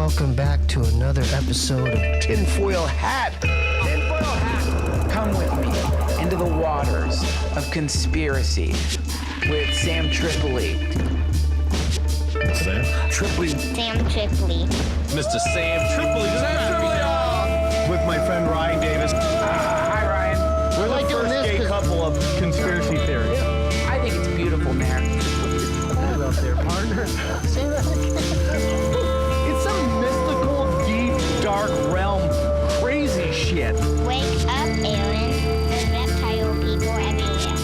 welcome back to another episode of Tinfoil Hat. Tinfoil Hat. Come with me into the waters of conspiracy with Sam Tripoli. Sam Tripoli. Sam Tripoli. Mr. Sam Tripoli. Sam Tripoli. With my friend Ryan Davis. Hi, Ryan. We're like doing this Gay couple of conspiracy theories. I think it's beautiful, man. up there, partner. Say that again. It's some mystical, deep, dark realm, crazy shit. Wake up, Aaron. There's reptile people everywhere.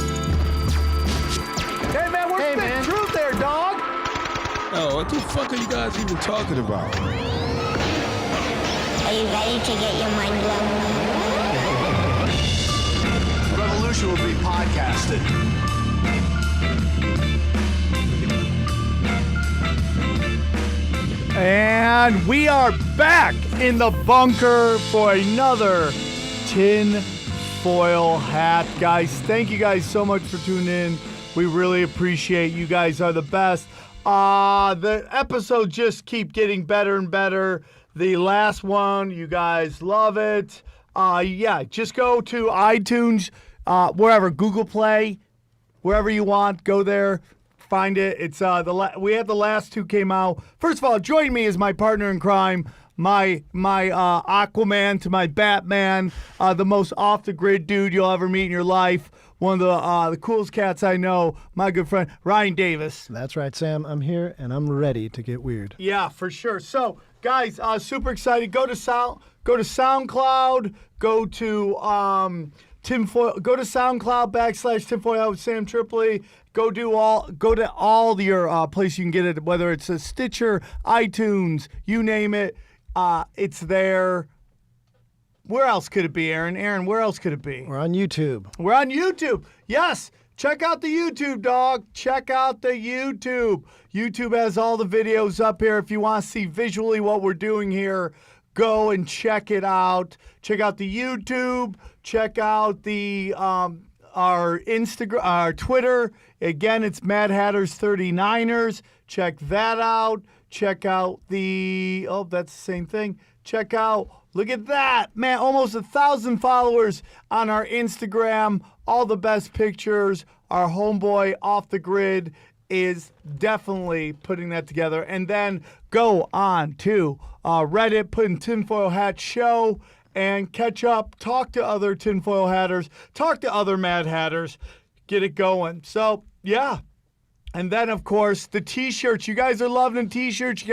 Hey man, where's the truth there, dog? Oh, what the fuck are you guys even talking about? Are you ready to get your mind blown? Revolution will be podcasted. And we are back in the bunker for another tin foil hat. Guys, thank you guys so much for tuning in. We really appreciate you guys are the best. The episodes just keep getting better and better. The last one, you guys love it. Yeah, just go to iTunes, wherever, Google Play, wherever you want, go there. Find it. It's we had the last two came out. First of all, join me as my partner in crime, my Aquaman to my Batman, the most off the grid dude you'll ever meet in your life. One of the coolest cats I know. My good friend Ryan Davis. That's right, Sam. I'm here and I'm ready to get weird. Yeah, for sure. So, guys, super excited. Go to SoundCloud. Go to Tinfoil. Go to SoundCloud / Tinfoil with Sam Tripoli. Go to all your places you can get it, whether it's a Stitcher, iTunes, you name it. It's there. Where else could it be, Aaron? Aaron, where else could it be? We're on YouTube. We're on YouTube. Yes. Check out the YouTube, dog. Check out the YouTube. YouTube has all the videos up here. If you want to see visually what we're doing here, go and check it out. Check out the YouTube. Check out the our Instagram, our Twitter. Again, it's Mad Hatters 39ers. Check that out. Check out the, that's the same thing. Check out, look at that. Man, almost 1,000 followers on our Instagram. All the best pictures. Our homeboy Off the Grid is definitely putting that together. And then go on to Reddit, put in Tinfoil Hat Show, and catch up, talk to other tinfoil hatters, talk to other Mad Hatters, get it going. So, yeah. And then, of course, the T-shirts. You guys are loving the T-shirts.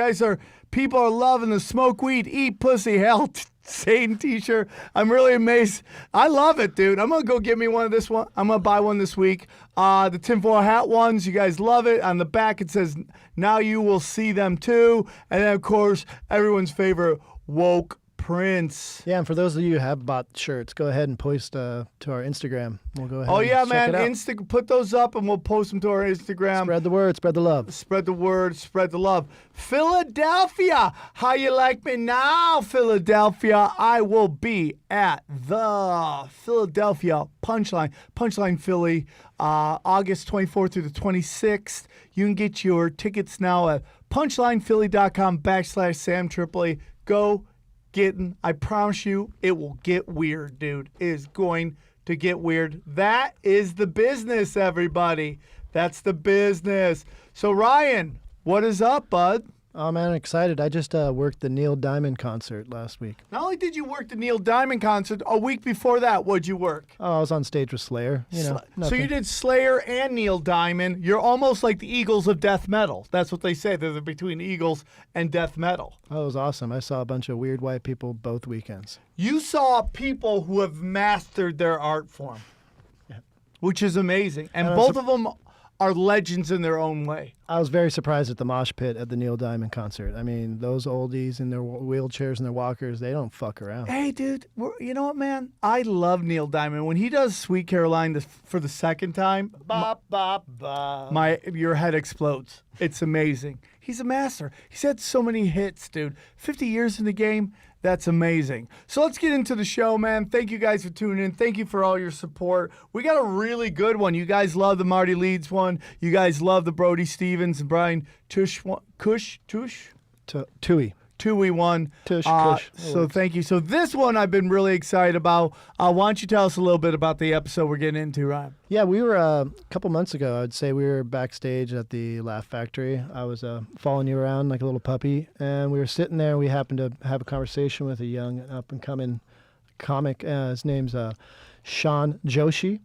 People are loving the Smoke Weed, Eat Pussy, Hell Satan T-shirt. I'm really amazed. I love it, dude. I'm going to go get me one of this one. I'm going to buy one this week. The tinfoil hat ones, you guys love it. On the back, it says, now you will see them too. And then, of course, everyone's favorite, woke Prince. Yeah, and for those of you who have bought shirts, go ahead and post to our Instagram. We'll go ahead. Oh yeah, and check man! it out. Put those up, and we'll post them to our Instagram. Spread the word, spread the love. Spread the word, spread the love. Philadelphia, how you like me now, Philadelphia? I will be at the Philadelphia Punchline Philly, August 24th through the 26th. You can get your tickets now at punchlinephilly.com / Sam Tripoli. Go. I promise you, it will get weird, dude. It is going to get weird. That is the business, everybody. That's the business. So, Ryan, what is up, bud? Oh, man, I'm excited. I just worked the Neil Diamond concert last week. Not only did you work the Neil Diamond concert, a week before that, what'd you work? Oh, I was on stage with Slayer. So you did Slayer and Neil Diamond. You're almost like the Eagles of death metal. That's what they say. They're between Eagles and death metal. Oh, it was awesome. I saw a bunch of weird white people both weekends. You saw people who have mastered their art form, which is amazing. And both of them are legends in their own way. I was very surprised at the mosh pit at the Neil Diamond concert. I mean, those oldies in their wheelchairs and their walkers, they don't fuck around. Hey, dude, you know what, man? I love Neil Diamond. When he does Sweet Caroline for the second time, your head explodes. It's amazing. He's a master. He's had so many hits, dude. 50 years in the game. That's amazing. So let's get into the show, man. Thank you guys for tuning in. Thank you for all your support. We got a really good one. You guys love the Marty Leeds one. You guys love the Brody Stevens and Brian Toohey 2E1. Tush, tush. So thank you. So this one I've been really excited about. Why don't you tell us a little bit about the episode we're getting into, Ryan? Yeah, we were a couple months ago. I would say we were backstage at the Laugh Factory. I was following you around like a little puppy, and we were sitting there. We happened to have a conversation with a young up-and-coming comic. His name's Shaan Joshi.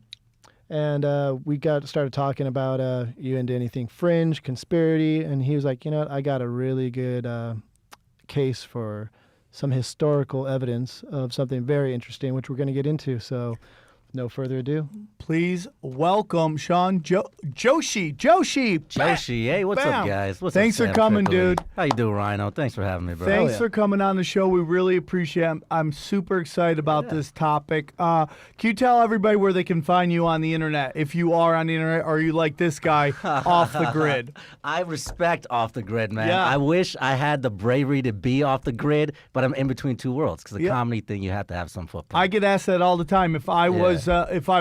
And we started talking about you into anything fringe, conspiracy, and he was like, you know what, I got a really good case for some historical evidence of something very interesting, which we're going to get into. So, no further ado. Please welcome Shaan Joshi. Joshi, hey, what's Bam. up, guys? What's Thanks up, for Sam coming, Tripoli? dude. How you doing, Rhino? Thanks for having me, bro. Thanks for coming on the show. We really appreciate it. I'm super excited about this topic. Can you tell everybody where they can find you on the internet? If you are on the internet, or are you like this guy off the grid? I respect off the grid, man. Yeah. I wish I had the bravery to be off the grid, but I'm in between two worlds because the Yeah. comedy thing, you have to have some footprint. I get asked that all the time. If I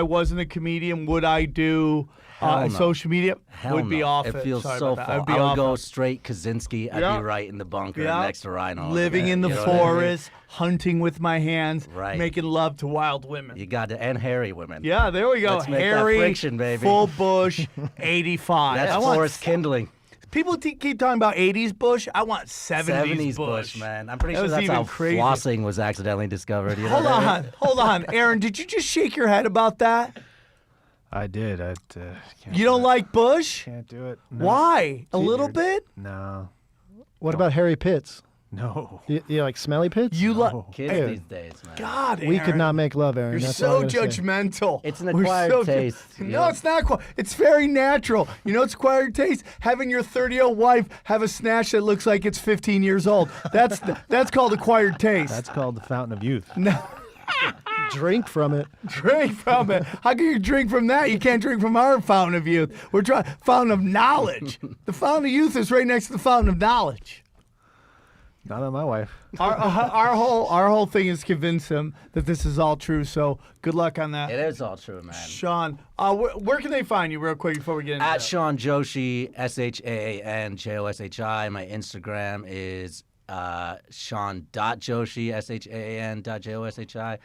wasn't a comedian, would I do Hell no. social media? Hell would be no. off It it. feels Sorry so about that. fun. I'd be I would off go it. straight Kaczynski. I'd Yeah. be right in the bunker Yeah. next to Rhino. Living in the You know what I mean? forest, hunting with my hands, Right. making love to wild women. You got to, and hairy women. Yeah, there we go. Let's make that Harry, friction, baby. full bush, 85. That's I want forest kindling. People keep talking about 80s bush. I want 70s, Bush, man. I'm pretty That sure was that's even how crazy. flossing was accidentally discovered. You know Hold what I on, mean? hold on. Aaron, did you just shake your head about that? I did. You don't like Bush? Can't do it. No. Why? A little bit? No. What about Harry Pitts? No. You like smelly pits? You like Kids Hey. these days, man. God, We could Aaron. not make love, Aaron. You're That's all so I gotta say. judgmental. It's an We're acquired so taste, you No, know? it's not. It's very natural. You know, it's acquired taste. Having your 30-year-old wife have a snatch that looks like it's 15 years old. That's called acquired taste. That's called the fountain of youth. Drink from it. Drink from it. How can you drink from that? You can't drink from our fountain of youth. We're trying fountain of knowledge. The fountain of youth is right next to the fountain of knowledge. Not on my wife. Our whole thing is convince him that this is all true. So good luck on that. It is all true, man. Shaan, where can they find you real quick before we get into At that? Shaan Joshi, ShaanJoshi. My Instagram is Shaan.Joshi, ShaanJoshi.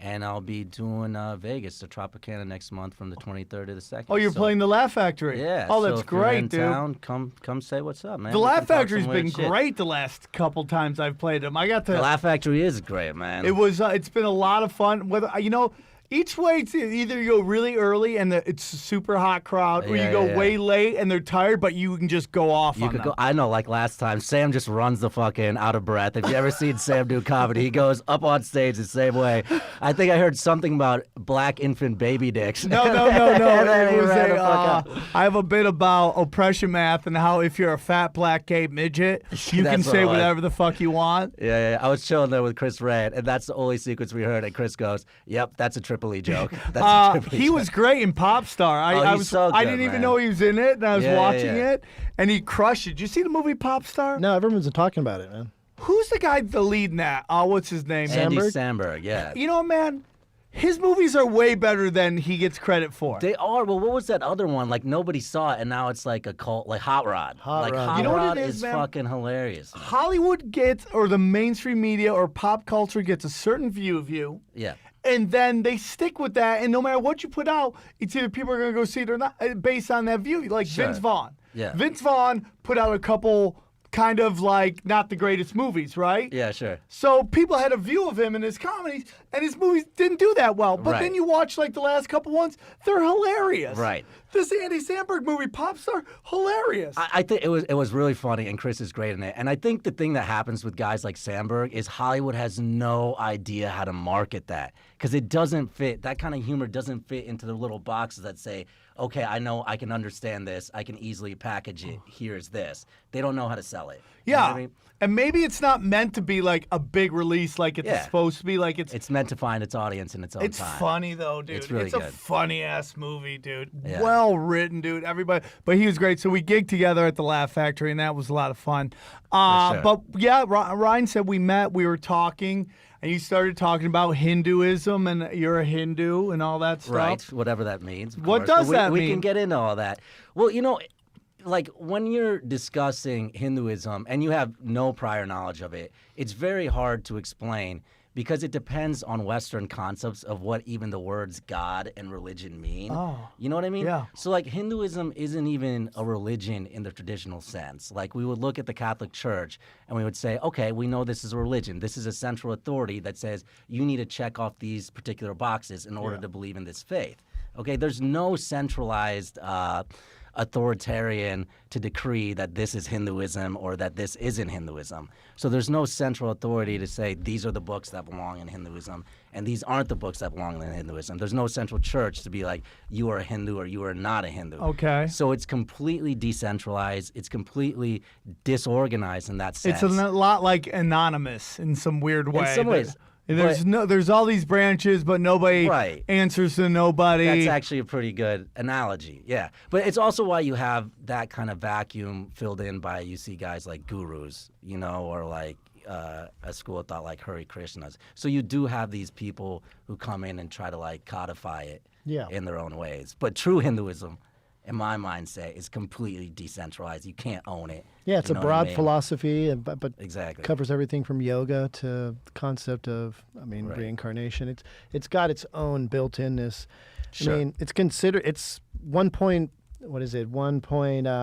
And I'll be doing Vegas to Tropicana next month from the 23rd to the 2nd. Oh, you're So, playing the Laugh Factory. Yeah. Oh, so that's if you're great, in dude. Town, come say what's up, man. The We Laugh can talk Factory's some been weird shit. great the last couple times I've played them. I got to. The Laugh Factory is great, man. It was. It's been a lot of fun. Whether each way it's either you go really early and it's a super hot crowd, or you Yeah, go yeah. way late and they're tired, but you can just go off You on could them. go. I know, like last time, Sam just runs the fucking out of breath. If you ever seen Sam do comedy, he goes up on stage the same way. I think I heard something about black infant baby dicks. No. And then It he was ran the fuck out. I have a bit about oppression math and how if you're a fat black gay midget, you can That's say what it was. whatever the fuck you want. Yeah. I was chilling there with Chris Rand, and that's the only sequence we heard. And Chris goes, "Yep, that's a Triple E joke." That's a Triple E He joke. was great in Pop Star. Oh, I he's was. so I good, didn't even man. know he was in it, and I was Yeah, watching yeah. it, and he crushed it. Did you see the movie Pop Star? No, everyone's been talking about it, man. Who's the guy, the lead in that? What's his name? Andy Samberg? Samberg, yeah. You know, what, man, his movies are way better than he gets credit for. They are. Well, what was that other one? Like nobody saw it, and now it's like a cult, like Hot Rod. Hot Rod. Hot You know what Rod it is, man? fucking hilarious. Man. Hollywood gets, or the mainstream media, or pop culture gets a certain view of you. Yeah. And then they stick with that, and no matter what you put out, it's either people are going to go see it or not, based on that view. Like Sure. Vince Vaughn. Yeah. Vince Vaughn put out a couple kind of like not the greatest movies, right? Yeah, sure. So people had a view of him in his comedies, and his movies didn't do that well. But Right. then you watch like the last couple ones, they're hilarious. Right. This Andy Samberg movie, Pop Star, hilarious. I think it was really funny, and Chris is great in it. And I think the thing that happens with guys like Samberg is Hollywood has no idea how to market that because it doesn't fit. That kind of humor doesn't fit into the little boxes that say, okay, I know I can understand this. I can easily package it. Here's this. They don't know how to sell it. You know yeah. what I mean? And maybe it's not meant to be like a big release like it's Yeah. supposed to be. Like It's meant to find its audience in its own It's time. funny though, dude. It's really a good. funny ass movie, dude. Yeah. Well written, dude. Everybody, but he was great. So we gigged together at the Laugh Factory, and that was a lot of fun. sure. But yeah, Ryan said we met. We were talking, and you started talking about Hinduism, and you're a Hindu, and all that stuff. Right, whatever that means. of What course. does But that we mean? can get into all that. Well, like when you're discussing Hinduism and you have no prior knowledge of it, it's very hard to explain because it depends on Western concepts of what even the words God and religion mean. Oh, You know what I mean? yeah. So like Hinduism isn't even a religion in the traditional sense. Like we would look at the Catholic Church and we would say, okay, we know this is a religion. This is a central authority that says you need to check off these particular boxes in order to believe in this faith. Okay, there's no centralized authoritarian to decree that this is Hinduism or that this isn't Hinduism. So there's no central authority to say these are the books that belong in Hinduism and these aren't the books that belong in Hinduism. There's no central church to be like you are a Hindu or you are not a Hindu. Okay. So it's completely decentralized. It's completely disorganized in that sense. It's a lot like anonymous in some weird way. In some ways. There's all these branches, but nobody Right. answers to nobody. That's actually a pretty good analogy, yeah. But it's also why you have that kind of vacuum filled in by you see guys like gurus, you know, or like a school of thought like Hare Krishnas. So you do have these people who come in and try to like codify it in their own ways. But true Hinduism, in my mindset, is completely decentralized. You can't own it. Yeah, it's You a know what I broad mean? philosophy, but Exactly. covers everything from yoga to the concept of, Right. reincarnation. It's got its own built-inness. Sure. I mean, it's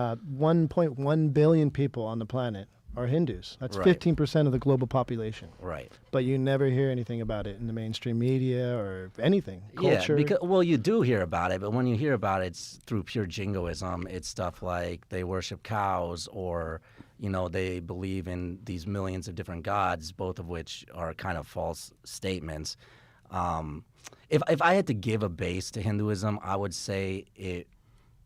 1.1 billion people on the planet are Hindus. That's Right. 15% of the global population. Right. But you never hear anything about it in the mainstream media or anything. Culture. Yeah, because you do hear about it, but when you hear about it, it's through pure jingoism. It's stuff like they worship cows, or they believe in these millions of different gods, both of which are kind of false statements. If I had to give a base to Hinduism, I would say it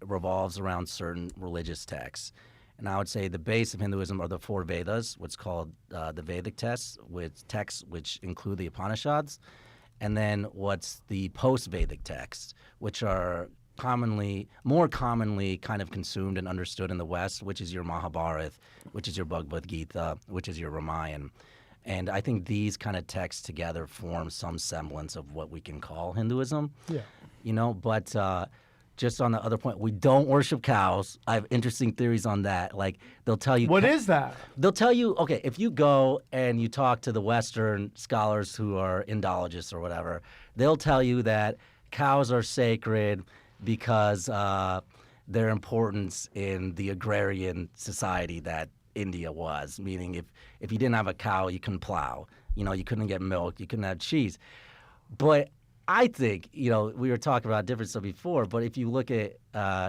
revolves around certain religious texts. And I would say the base of Hinduism are the four Vedas, what's called the Vedic texts, which include the Upanishads, and then what's the post-Vedic texts, which are more commonly kind of consumed and understood in the West, which is your Mahabharata, which is your Bhagavad Gita, which is your Ramayana. And I think these kind of texts together form some semblance of what we can call Hinduism. Yeah. But just on the other point, we don't worship cows. I have interesting theories on that. Like, they'll tell you... What is that? They'll tell you, okay, if you go and you talk to the Western scholars who are Indologists or whatever, they'll tell you that cows are sacred because their importance in the agrarian society that India was, meaning if you didn't have a cow, you couldn't plow. You couldn't get milk, you couldn't have cheese. But I think, we were talking about different stuff before, but if you look at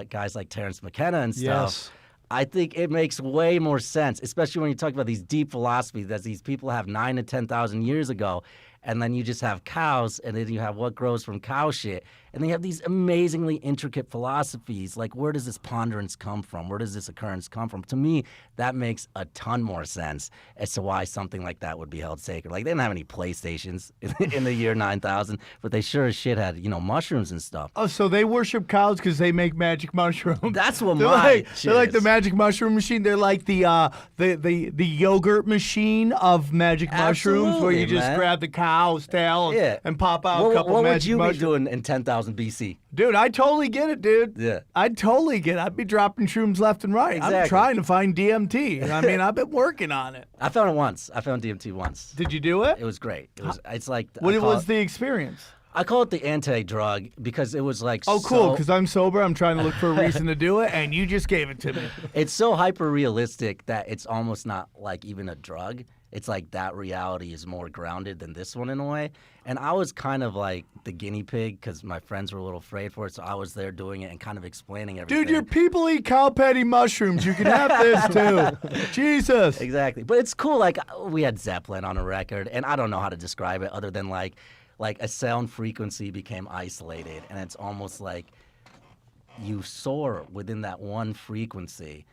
guys like Terence McKenna and stuff, Yes. I think it makes way more sense, especially when you talk about these deep philosophies that these people have 9,000 to 10,000 years ago, and then you just have cows, and then you have what grows from cow shit, and then you have these amazingly intricate philosophies. Like, where does this ponderance come from? Where does this occurrence come from? To me, that makes a ton more sense as to why something like that would be held sacred. Like, they didn't have any PlayStations in the year 9000, but they sure as shit had, mushrooms and stuff. Oh, so they worship cows because they make magic mushrooms. That's what they're my like, shit they're like the is. magic mushroom machine. They're like the yogurt machine of magic mushrooms, where you Absolutely, just man. grab the cow's tail Yeah. and pop out What, a couple what would magic you be mushrooms. doing in 10,000 BC? Dude, I totally get it, dude. Yeah. I'd totally get it. I'd be dropping shrooms left and right. I'm Exactly. trying to find DMT. I mean, I've been working on it. I found it once. I found DMT once. Did you do it? It was great. It's like What I call was it- the experience? I call it the anti-drug because it was like Oh, cool, so- because I'm sober. I'm trying to look for a reason to do it, and you just gave it to me. it's so hyper realistic that it's almost not like even a drug. It's like that reality is more grounded than this one in a way. And I was kind of like the guinea pig because my friends were a little afraid for it, so I was there doing it and kind of explaining everything. Dude, your people eat cow patty mushrooms. You can have this too. Jesus. Exactly. But it's cool. Like, we had Zeppelin on a record, and I don't know how to describe it other than like a sound frequency became isolated, and it's almost like you soar within that one frequency,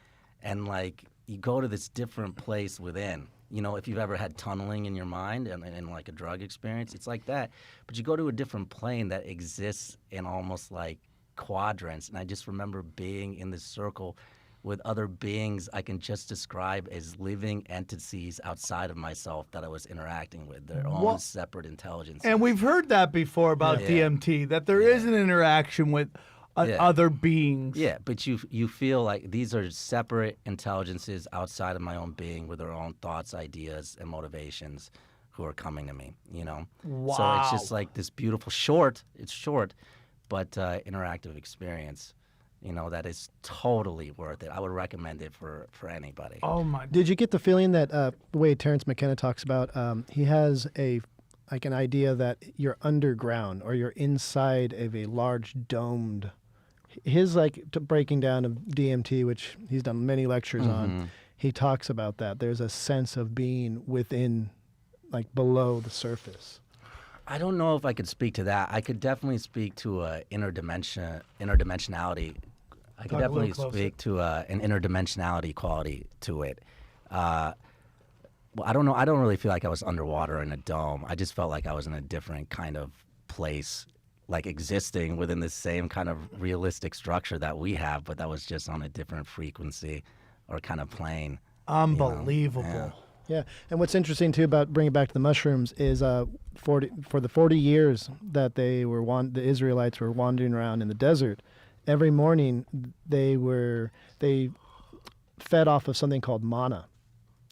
and like you go to this different place within. If you've ever had tunneling in your mind and like a drug experience, it's like that. But you go to a different plane that exists in almost like quadrants. And I just remember being in this circle with other beings I can just describe as living entities outside of myself that I was interacting with, their own separate intelligence. And we've heard that before about Yeah. DMT, that there is an interaction with other beings. Yeah, but you feel like these are separate intelligences outside of my own being with their own thoughts, ideas, and motivations who are coming to me, you know? Wow. So it's just like this beautiful, it's short, but interactive experience, you know, that is totally worth it. I would recommend it for anybody. Oh, my. Did you get the feeling that the way Terrence McKenna talks about, he has an idea that you're underground or you're inside of a large domed. His breaking down of DMT, which he's done many lectures on, he talks about that. There's a sense of being within, like below the surface. I don't know if I could speak to that. I could definitely speak to interdimensionality. I could definitely speak to an interdimensionality quality to it. Well, I don't know. I don't really feel like I was underwater in a dome. I just felt like I was in a different kind of place, like existing within the same kind of realistic structure that we have, but that was just on a different frequency or kind of plane. Unbelievable. You know? Yeah, and what's interesting too about bringing it back to the mushrooms is for the 40 years that the Israelites were wandering around in the desert, every morning they fed off of something called manna,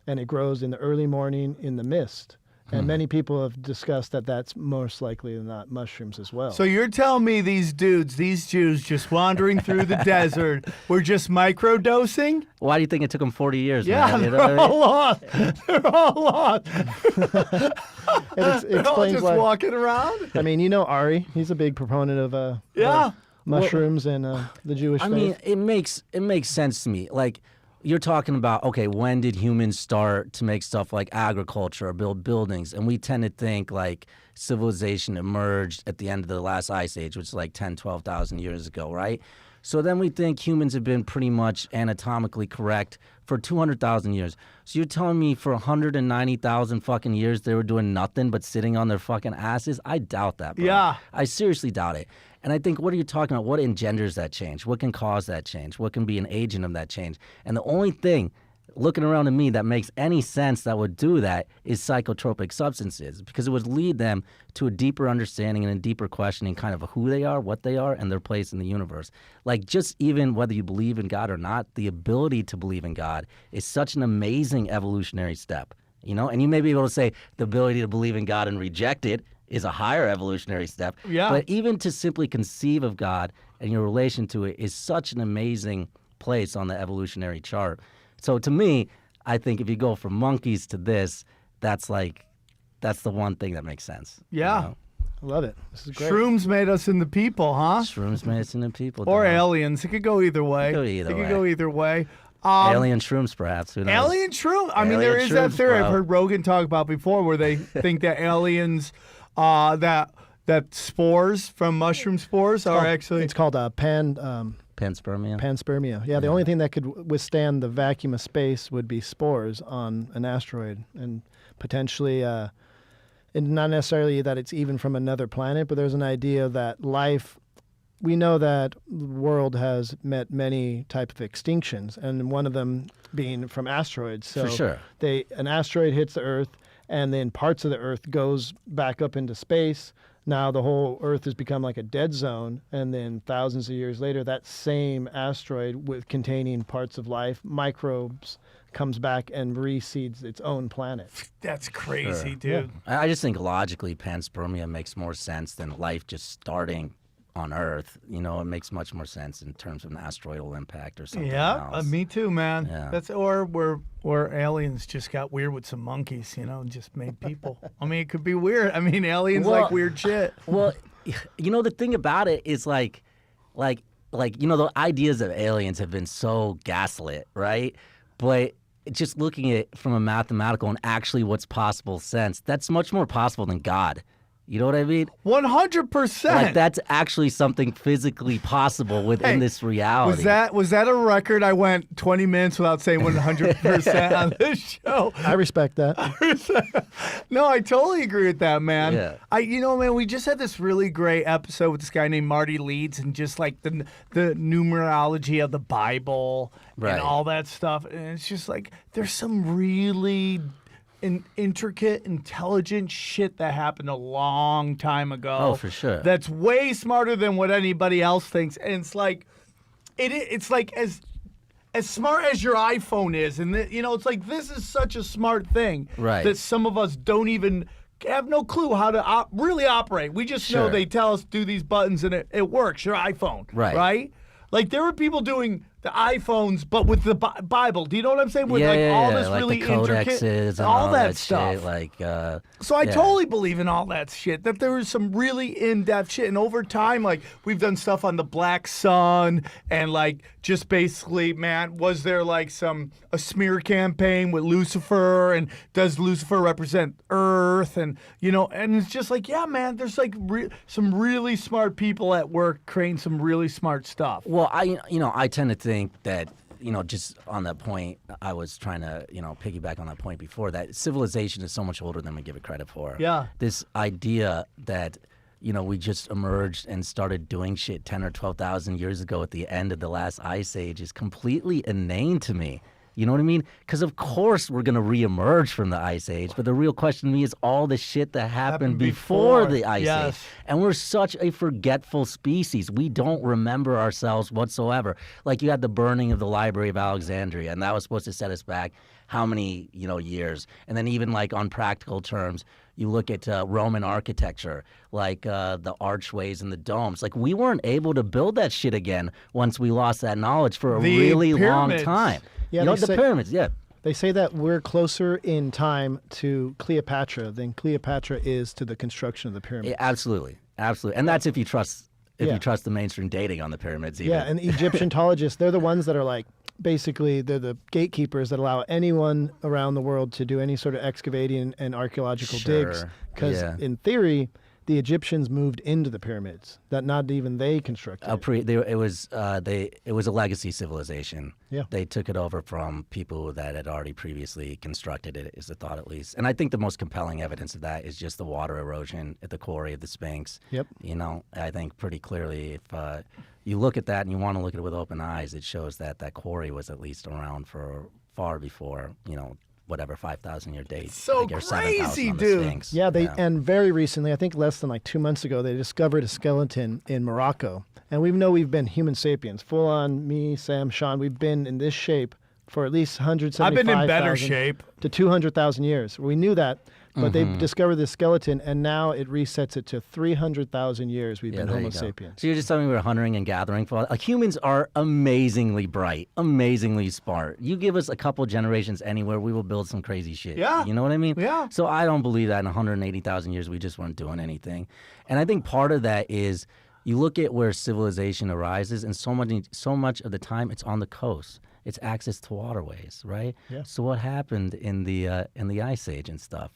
and it grows in the early morning in the mist. And many people have discussed that that's most likely than not mushrooms as well. So you're telling me these Jews just wandering through the desert were just microdosing? Why do you think it took them 40 years? Yeah, man? You know they're what I mean? all lost. They're all lost. it They're all explains just why. walking around? I mean, you know Ari. He's a big proponent of Yeah. mushrooms and the Jewish faith. I mean, it makes sense to me. Like, you're talking about, okay, when did humans start to make stuff like agriculture or build buildings? And we tend to think like civilization emerged at the end of the last ice age, which is like 10, 12,000 years ago, right? So then we think humans have been pretty much anatomically correct for 200,000 years. So you're telling me for 190,000 fucking years they were doing nothing but sitting on their fucking asses? I doubt that, bro. Yeah. I seriously doubt it. And I think, what are you talking about? What engenders that change? What can cause that change? What can be an agent of that change? And the only thing, looking around at me, that makes any sense that would do that is psychotropic substances, because it would lead them to a deeper understanding and a deeper questioning kind of who they are, what they are, and their place in the universe. Like, just even whether you believe in God or not, the ability to believe in God is such an amazing evolutionary step, you know? And you may be able to say the ability to believe in God and reject it is a higher evolutionary step. Yeah. But even to simply conceive of God and your relation to it is such an amazing place on the evolutionary chart. So to me, I think if you go from monkeys to this, that's the one thing that makes sense. Yeah. You know? I love it. This is great. Shrooms made us into people, huh? Shrooms made us into people. Or dog. aliens. It could go either way. It could It could go either way. Alien shrooms, perhaps. Who knows? Alien shroom? I mean, there Alien is that shrooms, theory bro. I've heard Rogan talk about before where they think that aliens, that spores from mushroom spores are actually... It's called Panspermia. panspermia. Yeah, the only thing that could withstand the vacuum of space would be spores on an asteroid, and potentially, and not necessarily that it's even from another planet, but there's an idea that life. We know that the world has met many type of extinctions, and one of them being from asteroids. So For sure. an asteroid hits the Earth, and then parts of the Earth goes back up into space. Now the whole Earth has become like a dead zone, and then thousands of years later, that same asteroid containing parts of life, microbes, comes back and reseeds its own planet. That's crazy, Sure. dude. I just think logically panspermia makes more sense than life just starting on Earth. You know, it makes much more sense in terms of an asteroidal impact or something Yeah, else. me too, man. Yeah. That's or where aliens just got weird with some monkeys, and just made people. I mean, it could be weird. I mean, aliens Well- like weird shit. Well, you know, the thing about it is like, the ideas of aliens have been so gaslit, right? But just looking at it from a mathematical and actually what's possible sense, that's much more possible than God. You know what I mean? 100%. Like, that's actually something physically possible within this reality. Was that a record? I went 20 minutes without saying 100% on this show. I respect that. No, I totally agree with that, man. Yeah. Man, we just had this really great episode with this guy named Marty Leeds, and just like the numerology of the Bible Right. and all that stuff. And it's just like there's some really intricate, intelligent shit that happened a long time ago. Oh, for sure. That's way smarter than what anybody else thinks, and it's like, it's like as smart as your iPhone is, and it's like this is such a smart thing that some of us don't even have no clue how to really operate. We just know they tell us do these buttons and it works. Your iPhone, right? Like there were people doing the iPhones, but with the Bible. Do you know what I'm saying? With all this like really the intricate, and all that stuff. stuff. Like, so I totally believe in all that shit. That there was some really in-depth shit, and over time, like we've done stuff on the Black Sun, and like just basically, man, was there like a smear campaign with Lucifer, and does Lucifer represent Earth, and and it's just like, yeah, man, there's like some really smart people at work creating some really smart stuff. Well, I tend to think that, just on that point, I was trying to, piggyback on that point before, that civilization is so much older than we give it credit for. Yeah. This idea that, we just emerged and started doing shit 10 or 12,000 years ago at the end of the last ice age is completely inane to me. You know what I mean? Because of course we're going to reemerge from the Ice Age, but the real question to me is all the shit that happened before the Ice Age. And we're such a forgetful species. We don't remember ourselves whatsoever. Like you had the burning of the Library of Alexandria, and that was supposed to set us back how many, years? And then even like on practical terms, you look at Roman architecture, like the archways and the domes. Like we weren't able to build that shit again once we lost that knowledge for a really long time. Yeah, the pyramids, They say that we're closer in time to Cleopatra than Cleopatra is to the construction of the pyramids. Yeah, absolutely. And that's if you trust the mainstream dating on the pyramids. Even. Yeah, and Egyptologists, they're the ones that are like, basically, they're the gatekeepers that allow anyone around the world to do any sort of excavating and archaeological digs. Because in theory, the Egyptians moved into the pyramids that not even they constructed. It was a legacy civilization. Yeah. They took it over from people that had already previously constructed it, is the thought at least. And I think the most compelling evidence of that is just the water erosion at the quarry of the Sphinx. Yep. I think pretty clearly if you look at that and you want to look at it with open eyes, it shows that quarry was at least around for far before, whatever 5,000 year date. So crazy, dude. Yeah, and very recently, I think less than like 2 months ago, they discovered a skeleton in Morocco. And we know we've been human sapiens, full on me, Sam, Shaan. We've been in this shape for at least 175,000 I've been in better shape to 200,000 years. We knew that, but they discovered this skeleton, and now it resets it to 300,000 years we've been Homo sapiens. So you're just telling me we're hunting and gathering for humans are amazingly bright, amazingly smart. You give us a couple generations anywhere, we will build some crazy shit. Yeah. You know what I mean? Yeah. So I don't believe that in 180,000 years we just weren't doing anything. And I think part of that is you look at where civilization arises, and so much of the time it's on the coast. It's access to waterways, right? Yeah. So what happened in the Ice Age and stuff,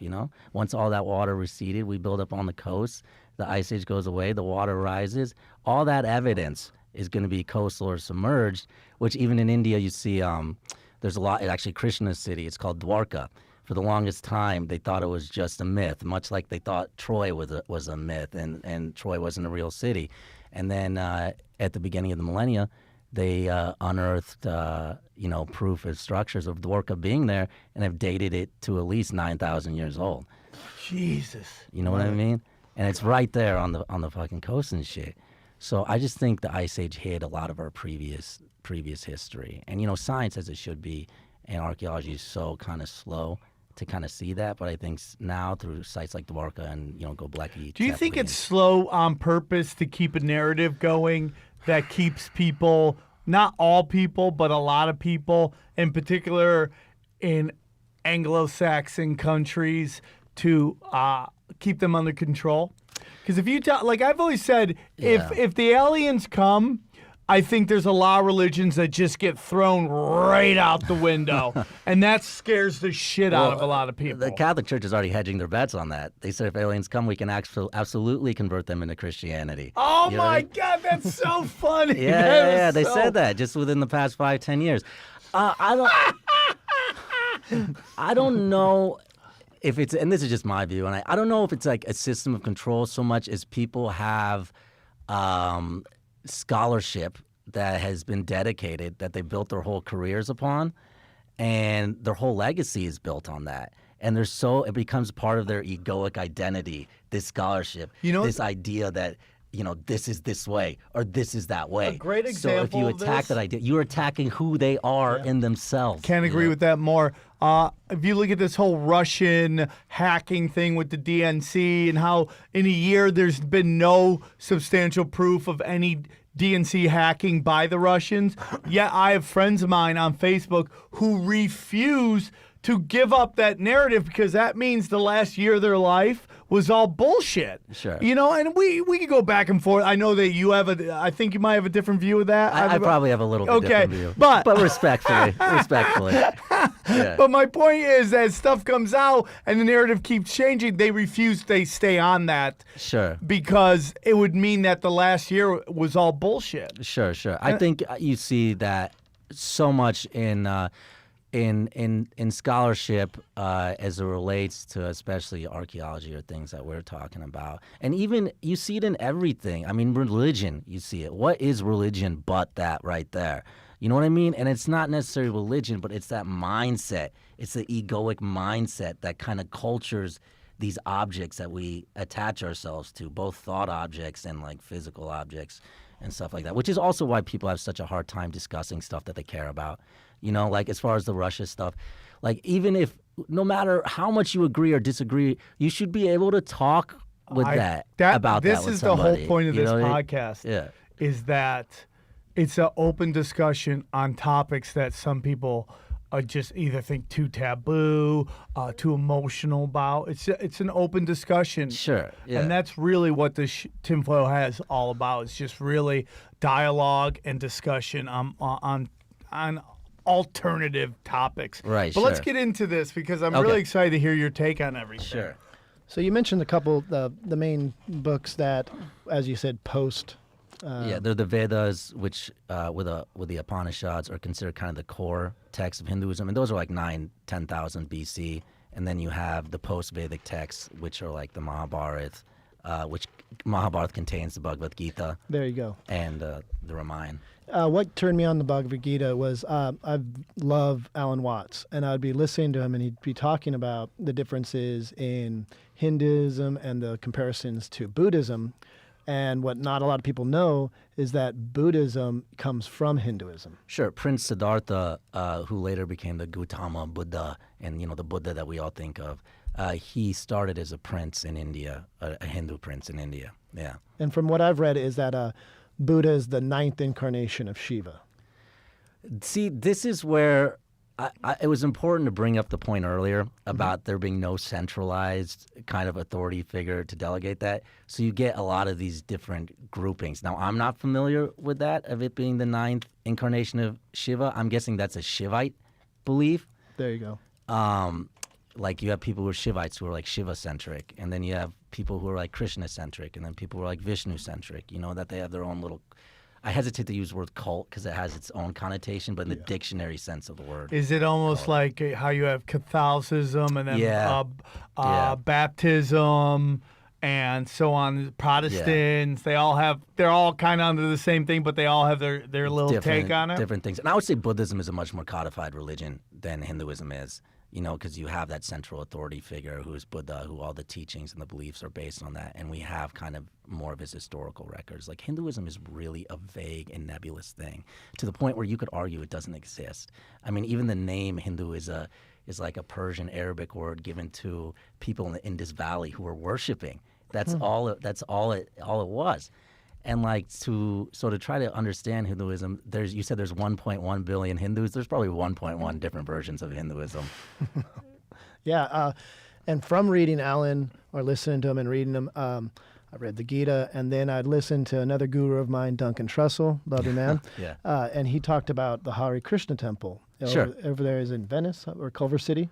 Once all that water receded, we build up on the coast. The Ice Age goes away, the water rises. All that evidence is going to be coastal or submerged, which even in India you see there's a lot, actually Krishna's city, it's called Dwarka. For the longest time, they thought it was just a myth, much like they thought Troy was a myth and Troy wasn't a real city. And then at the beginning of the millennia, they unearthed, proof of structures of Dwarka being there and have dated it to at least 9,000 years old. Jesus. You know what I mean? And it's right there on the fucking coast and shit. So I just think the Ice Age hid a lot of our previous history. And, science, as it should be, and archaeology is so kind of slow to kind of see that. But I think now through sites like Dwarka and, Göbekli. Do you think it's slow on purpose to keep a narrative going that keeps people, not all people, but a lot of people, in particular in Anglo-Saxon countries, to keep them under control? Because if you like I've always said, if the aliens come, I think there's a lot of religions that just get thrown right out the window, and that scares the shit out of a lot of people. The Catholic Church is already hedging their bets on that. They said if aliens come, we can absolutely conv't them into Christianity. Oh my God, that's so funny. Yeah, they said that just within the past 5-10 years. I don't know if it's, and this is just my view, and I don't know if it's like a system of control so much as people have scholarship that has been dedicated, that they built their whole careers upon, and their whole legacy is built on that. and it becomes part of their egoic identity. This scholarship, this idea that this is this way or this is that way. A great So if example you of attack this- that idea, you're attacking who they are in themselves. Can't agree with that more. If you look at this whole Russian hacking thing with the DNC and how in a year there's been no substantial proof of any DNC hacking by the Russians, yet I have friends of mine on Facebook who refuse to give up that narrative because that means the last year of their life was all bullshit. Sure. And we could go back and forth. I know that I think you might have a different view of that. I probably have a little bit different view. But respectfully. Yeah. But my point is that stuff comes out and the narrative keeps changing. They refuse. They stay on that. Sure. Because it would mean that the last year was all bullshit. Sure. I think you see that so much in scholarship as it relates to especially archaeology or things that we're talking about. And even you see it in everything. I mean, religion, you see it. What is religion but that right there? You know what I mean? And it's not necessarily religion, but it's that mindset. It's the egoic mindset that kind of cultures these objects that we attach ourselves to, both thought objects and like physical objects and stuff like that, which is also why people have such a hard time discussing stuff that they care about. Like as far as the Russia stuff, like even if no matter how much you agree or disagree, you should be able to talk with This with is the somebody. whole point of You this know what I mean? podcast. Yeah. Is that it's an open discussion on topics that some people just either think too taboo, too emotional about. It's an open discussion. Sure. Yeah. And that's really what this tinfoil has all about. It's just really dialogue and discussion on alternative topics. Right, But let's sure. get into this because I'm Okay. really excited to hear your take on everything. Sure. So you mentioned a couple the main books that, as you said, post. Yeah, they're the Vedas, which with the Upanishads are considered kind of the core texts of Hinduism, and those are like 10,000 BC. And then you have the post-Vedic texts, which are like the Mahabharata, which Mahabharata contains the Bhagavad Gita There you go. and the Ramayana. What turned me on the Bhagavad Gita was I love Alan Watts, and I'd be listening to him, and he'd be talking about the differences in Hinduism and the comparisons to Buddhism. And what not a lot of people know is that Buddhism comes from Hinduism. Sure, Prince Siddhartha, who later became the Gautama Buddha, and the Buddha that we all think of, he started as a prince in India, a Hindu prince in India. Yeah. And from what I've read is that Buddha is the 9th incarnation of Shiva. See, this is where it was important to bring up the point earlier about there being no centralized kind of authority figure to delegate that. So you get a lot of these different groupings. Now, I'm not familiar with that, of it being the 9th incarnation of Shiva. I'm guessing that's a Shivite belief. There you go. Like you have people who are Shivites who are like Shiva-centric, and then you have people who are like Krishna-centric, and then people who are like Vishnu-centric, that they have their own little... I hesitate to use the word cult because it has its own connotation, but in the dictionary sense of the word. Is it almost like how you have Catholicism and then baptism and so on, Protestants? They're all kind of under the same thing, but they all have their little take on it? Different things. And I would say Buddhism is a much more codified religion than Hinduism is. Because you have that central authority figure who is Buddha, who all the teachings and the beliefs are based on that, and we have kind of more of his historical records. Like Hinduism is really a vague and nebulous thing, to the point where you could argue it doesn't exist. I mean, even the name Hindu is like a Persian Arabic word given to people in the Indus Valley who were worshiping. That's all it was. And to try to understand Hinduism, you said there's 1.1 billion Hindus. There's probably 1.1 different versions of Hinduism. Yeah, and from reading Alan or listening to him and reading him, I read the Gita, and then I'd listen to another guru of mine, Duncan Trussell, lovely man. Yeah. And he talked about the Hare Krishna temple. Sure. Over there is in Venice or Culver City.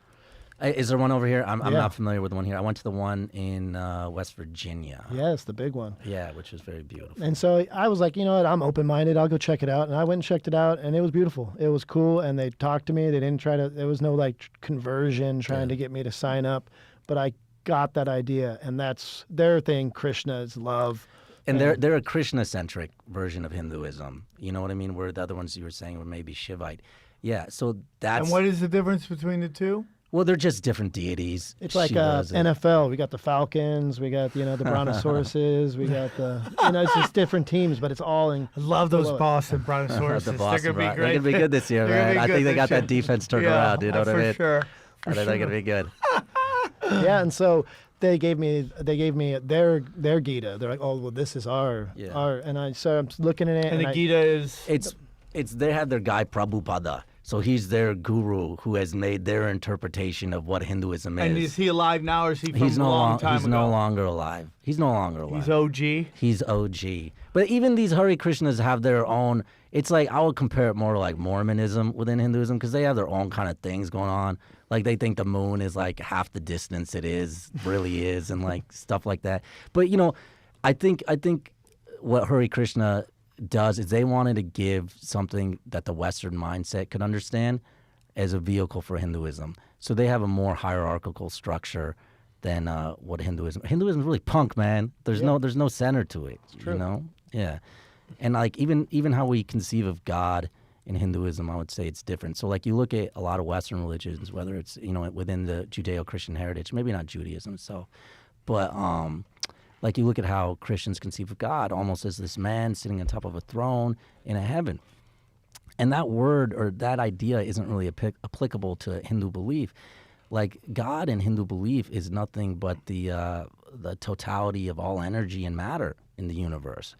Is there one over here? I'm Yeah. not familiar with the one here. I went to the one in West Virginia. Yes, the big one. Yeah, which was very beautiful. And so I was like, you know what, I'm open-minded. I'll go check it out. And I went and checked it out, and it was beautiful. It was cool, and they talked to me. They didn't there was no conversion trying to get me to sign up. But I got that idea, and that's their thing. Krishna is love. And they're a Krishna-centric version of Hinduism. You know what I mean? Where the other ones you were saying were maybe Shivite. Yeah, so that's... And what is the difference between the two? Well, they're just different deities. It's like Shivas and- NFL. We got the Falcons. We got the Brontosauruses. We got the it's just different teams, but it's all in. I love those below it. Boston Brontosauruses. the They're Boston going to be Bron- great. They're gonna be good this year, They're gonna man. be I good think they this got year. that defense turned Yeah, around. You know what I mean? For sure. I think they're gonna be good. Yeah, and so they gave me their Gita. They're like, oh well, this is our, and I'm looking at it, And the Gita is... It's they had their guy Prabhupada. So he's their guru who has made their interpretation of what Hinduism is. And is he alive now, or is he from He's a no long time He's ago? no longer alive. He's no longer alive. He's OG? He's OG. But even these Hare Krishnas have their own. It's like I would compare it more to like Mormonism within Hinduism because they have their own kind of things going on. Like they think the moon is like half the distance it really is, and like stuff like that. But I think what Hare Krishna does is they wanted to give something that the Western mindset could understand as a vehicle for Hinduism. So they have a more hierarchical structure than what Hinduism. Hinduism is really punk, man. There's no center to it. It's true. Yeah. And like even how we conceive of God in Hinduism, I would say it's different. So like you look at a lot of Western religions, whether it's within the Judeo-Christian heritage, maybe not Judaism itself, but like you look at how Christians conceive of God almost as this man sitting on top of a throne in a heaven. And that word or that idea isn't really applicable to Hindu belief. Like God in Hindu belief is nothing but the totality of all energy and matter in the universe.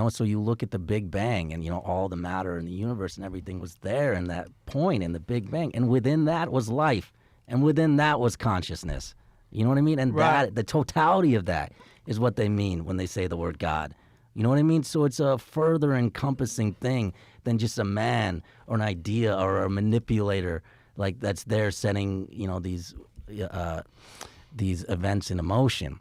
So you look at the Big Bang and, all the matter in the universe and everything was there in that point in the Big Bang. And within that was life. And within that was consciousness. You know what I mean? And the totality of that is what they mean when they say the word God. You know what I mean? So it's a further encompassing thing than just a man or an idea or a manipulator like that's there setting, these events in motion.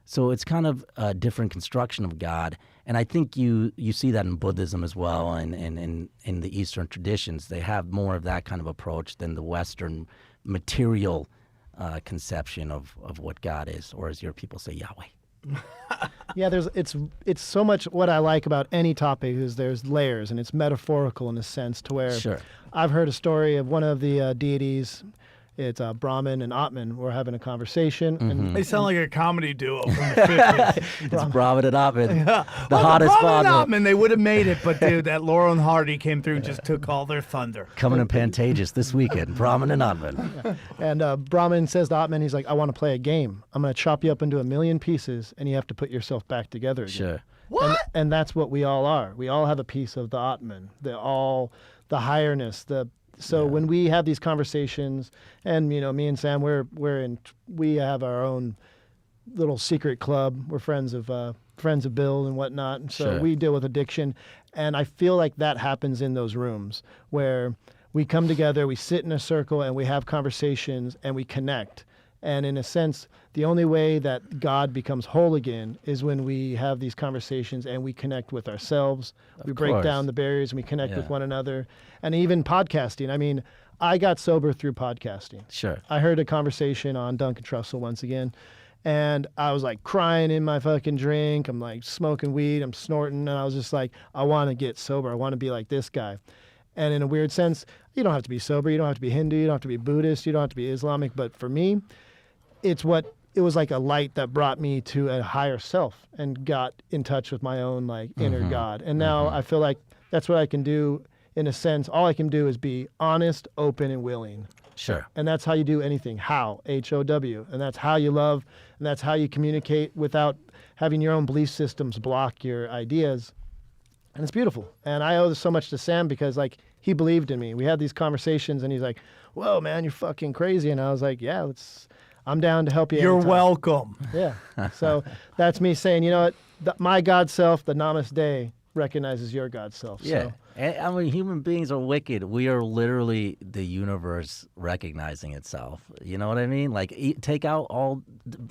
So it's kind of a different construction of God. And I think you see that in Buddhism as well and in the Eastern traditions. They have more of that kind of approach than the Western material conception of what God is, or as your people say, Yahweh. Yeah, it's so much what I like about any topic is there's layers and it's metaphorical in a sense to where I've heard a story of one of the deities. It's Brahman and Atman were having a conversation. And They sound like a comedy duo from the 50s. It's Brahman and Atman, the Well, hottest Brahman and father. Atman, they would have made it, but dude, that Laurel and Hardy came through and just took all their thunder. Coming in Pantages this weekend, Brahman and Atman. And Brahman says to Atman, he's like, I want to play a game. I'm going to chop you up into 1,000,000 pieces, and you have to put yourself back together again. Sure. What? And that's what we all are. We all have a piece of the Atman, the highness, So when we have these conversations, and me and Sam, we have our own little secret club. We're friends of Bill and whatnot, and so we deal with addiction. And I feel like that happens in those rooms where we come together, we sit in a circle, and we have conversations, and we connect. And in a sense, the only way that God becomes whole again is when we have these conversations and we connect with ourselves. We break course. down the barriers and we connect with Yeah. one another. And even podcasting. I mean, I got sober through podcasting. Sure. I heard a conversation on Duncan Trussell once again, and I was like crying in my fucking drink. I'm like smoking weed, I'm snorting, and I was just like, I want to get sober. I want to be like this guy. And in a weird sense, you don't have to be sober. You don't have to be Hindu. You don't have to be Buddhist. You don't have to be Islamic. But for me, it was like a light that brought me to a higher self and got in touch with my own like inner God. And now I feel like that's what I can do in a sense. All I can do is be honest, open, and willing. Sure. And that's how you do anything. How, H-O-W. And that's how you love, and that's how you communicate without having your own belief systems block your ideas. And it's beautiful. And I owe so much to Sam because like he believed in me. We had these conversations and he's like, whoa, man, you're fucking crazy. And I was like, yeah, I'm down to help you. You're anytime." welcome. Yeah. So that's me saying, you know what? My God self, the Namaste, recognizes your God self. Yeah. So. And, I mean, human beings are wicked. We are literally the universe recognizing itself. You know what I mean? Like, take out all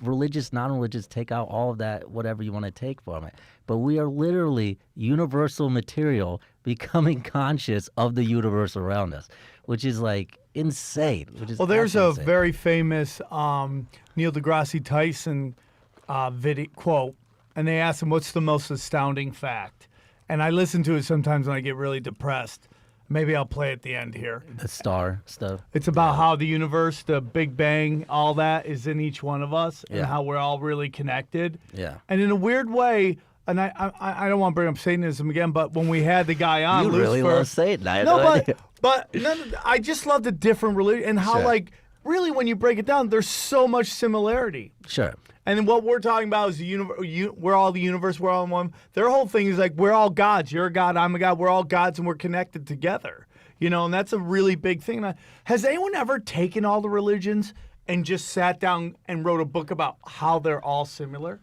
religious, non-religious, take out all of that, whatever you want to take from it. But we are literally universal material becoming conscious of the universe around us, which is like insane. Well, there's a absolutely insane. very famous Neil deGrasse Tyson video quote, and they asked him, what's the most astounding fact? And I listen to it sometimes when I get really depressed. Maybe I'll play at the end here. The star stuff. It's about how the universe, the Big Bang, all that is in each one of us, and Yeah. how we're all really connected. Yeah. And in a weird way, and I don't want to bring up Satanism again, but when we had the guy on, You really Lucifer, love Satan. I had no, no but idea. no, I just love the different religion and how Sure. like really when you break it down, there's so much similarity. Sure. And then what we're talking about is the universe. We're all the universe. We're all in one. Their whole thing is like we're all gods. You're a god. I'm a god. We're all gods, and we're connected together. You know, and that's a really big thing. Has anyone ever taken all the religions and just sat down and wrote a book about how they're all similar?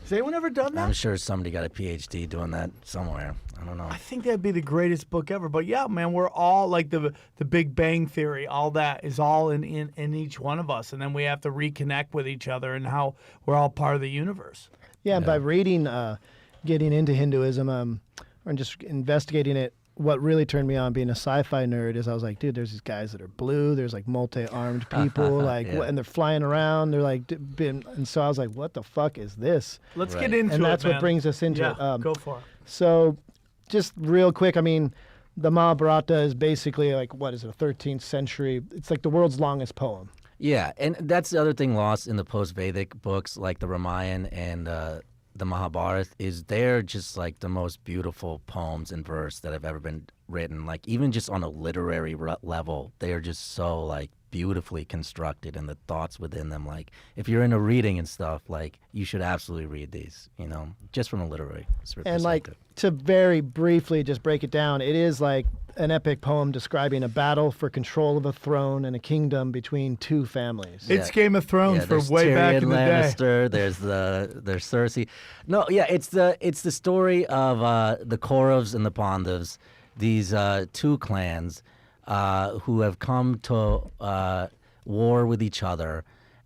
Has anyone ever done that? I'm sure somebody got a PhD doing that somewhere. I don't know. I think that'd be the greatest book ever. But yeah, man, we're all like the Big Bang Theory. All that is all in each one of us, and then we have to reconnect with each other and how we're all part of the universe. Yeah, and by reading, getting into Hinduism, or just investigating it, what really turned me on being a sci-fi nerd is I was like, dude, there's these guys that are blue. There's like multi-armed people, like, Yeah. and they're flying around. They're like, and so I was like, what the fuck is this? Let's Right. get into it, And that's what man. brings us into Yeah, it. go for it. So, just real quick, I mean, the Mahabharata is basically like, what is it, a 13th century? It's like the world's longest poem. Yeah, and that's the other thing lost in the post-Vedic books like the Ramayana and the Mahabharata is they're just like the most beautiful poems in verse that have ever been written. Like even just on a literary level, they are just so like beautifully constructed and the thoughts within them. Like if you're into reading and stuff, like you should absolutely read these, you know, just from a literary perspective. And like to very briefly just break it down, it is like an epic poem describing a battle for control of a throne and a kingdom between two families. It's Game of Thrones yeah, for there's way Tyrion back in the day. Lannister, there's Cersei. No, yeah, it's the story of the Kauravas and the Pandavas, these two clans who have come to war with each other,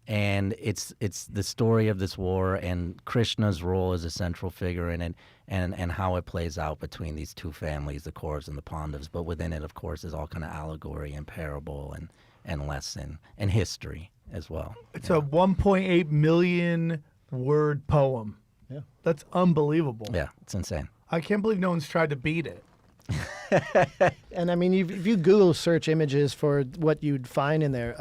and it's the story of this war and Krishna's role as a central figure in it, and how it plays out between these two families, the Kauravas and the Pandavas. But within it, of course, is all kind of allegory and parable and lesson and history as well. It's a 1.8 million word poem. Yeah. That's unbelievable. Yeah, it's insane. I can't believe no one's tried to beat it. And I mean, if you Google search images for what you'd find in there,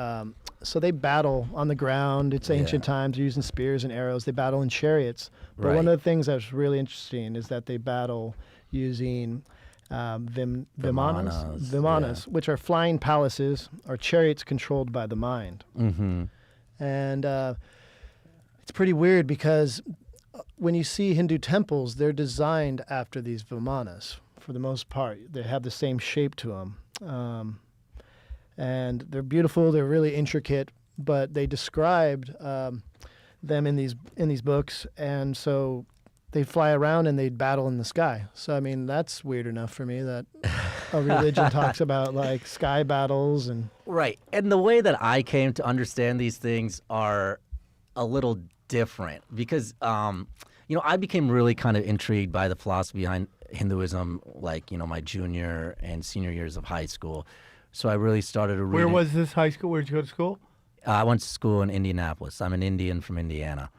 so they battle on the ground. It's ancient times, using spears and arrows. They battle in chariots. But one Right. of the things that's really interesting is that they battle using vimanas, Vimanas, which are flying palaces or chariots controlled by the mind. Mm-hmm. And it's pretty weird because when you see Hindu temples, they're designed after these vimanas for the most part. They have the same shape to them. And they're beautiful. They're really intricate, but they described them in these books. And so they'd fly around and they'd battle in the sky. So, I mean, that's weird enough for me that a religion talks about like sky battles and... Right. And the way that I came to understand these things are a little different because, you know, I became really kind of intrigued by the philosophy behind Hinduism, like, you know, my junior and senior years of high school. So I really started to read. Where was this high school? Where'd you go to school? I went to school in Indianapolis. I'm an Indian from Indiana.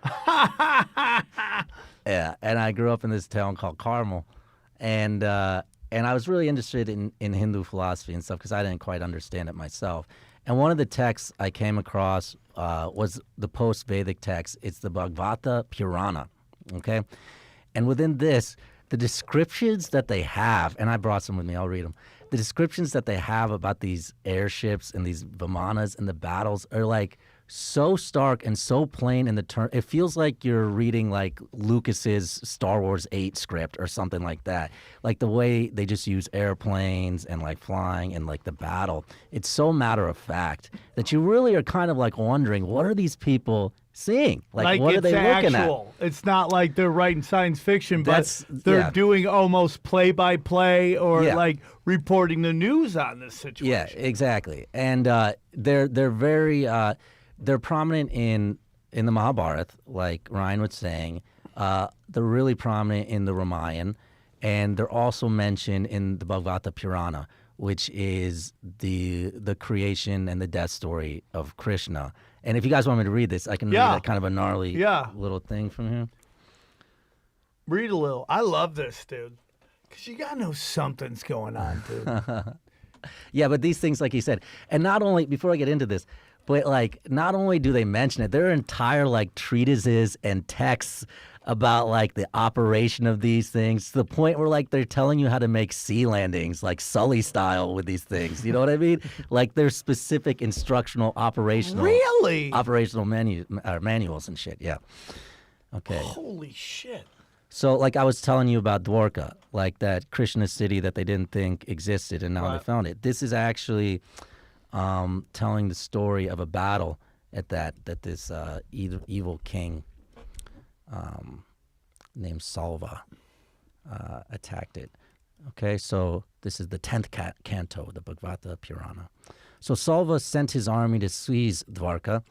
Yeah, and I grew up in this town called Carmel, and I was really interested in Hindu philosophy and stuff because I didn't quite understand it myself. And one of the texts I came across was the post-Vedic text. It's the Bhagavata Purana, okay? And within this, the descriptions that they have, and I brought some with me, I'll read them. The descriptions that they have about these airships and these vimanas and the battles are like so stark and so plain in the term. It feels like you're reading like Lucas's Star Wars 8 script or something like that. Like the way they just use airplanes and like flying and like the battle. It's so matter of fact that you really are kind of like wondering, what are these people seeing? Like what are it's they looking actual. It's not like they're writing science fiction, but they're yeah. doing almost play-by-play or Yeah. like reporting the news on this at? situation. Yeah, exactly. And they're very they're prominent in the Mahabharata, like Ryan was saying. They're really prominent in the Ramayana, and they're also mentioned in the Bhagavata Purana, which is the creation and the death story of Krishna. And if you guys want me to read this, I can read kind of a gnarly little thing from here. Read a little. I love this, dude. Because you got to know something's going on, dude. Yeah, but these things, like you said, and not only, before I get into this, but like, not only do they mention it, there are entire like treatises and texts about like the operation of these things, to the point where like they're telling you how to make sea landings, like Sully style with these things. You know what I mean? Like there's specific instructional operational manuals and shit. Yeah. Okay. Holy shit. So, like I was telling you about Dwarka, like that Krishna city that they didn't think existed, and now they found it. This is actually telling the story of a battle at that this evil king named Salva attacked it. Okay, so this is the 10th canto, the Bhagavata Purana. So Salva sent his army to seize Dwarka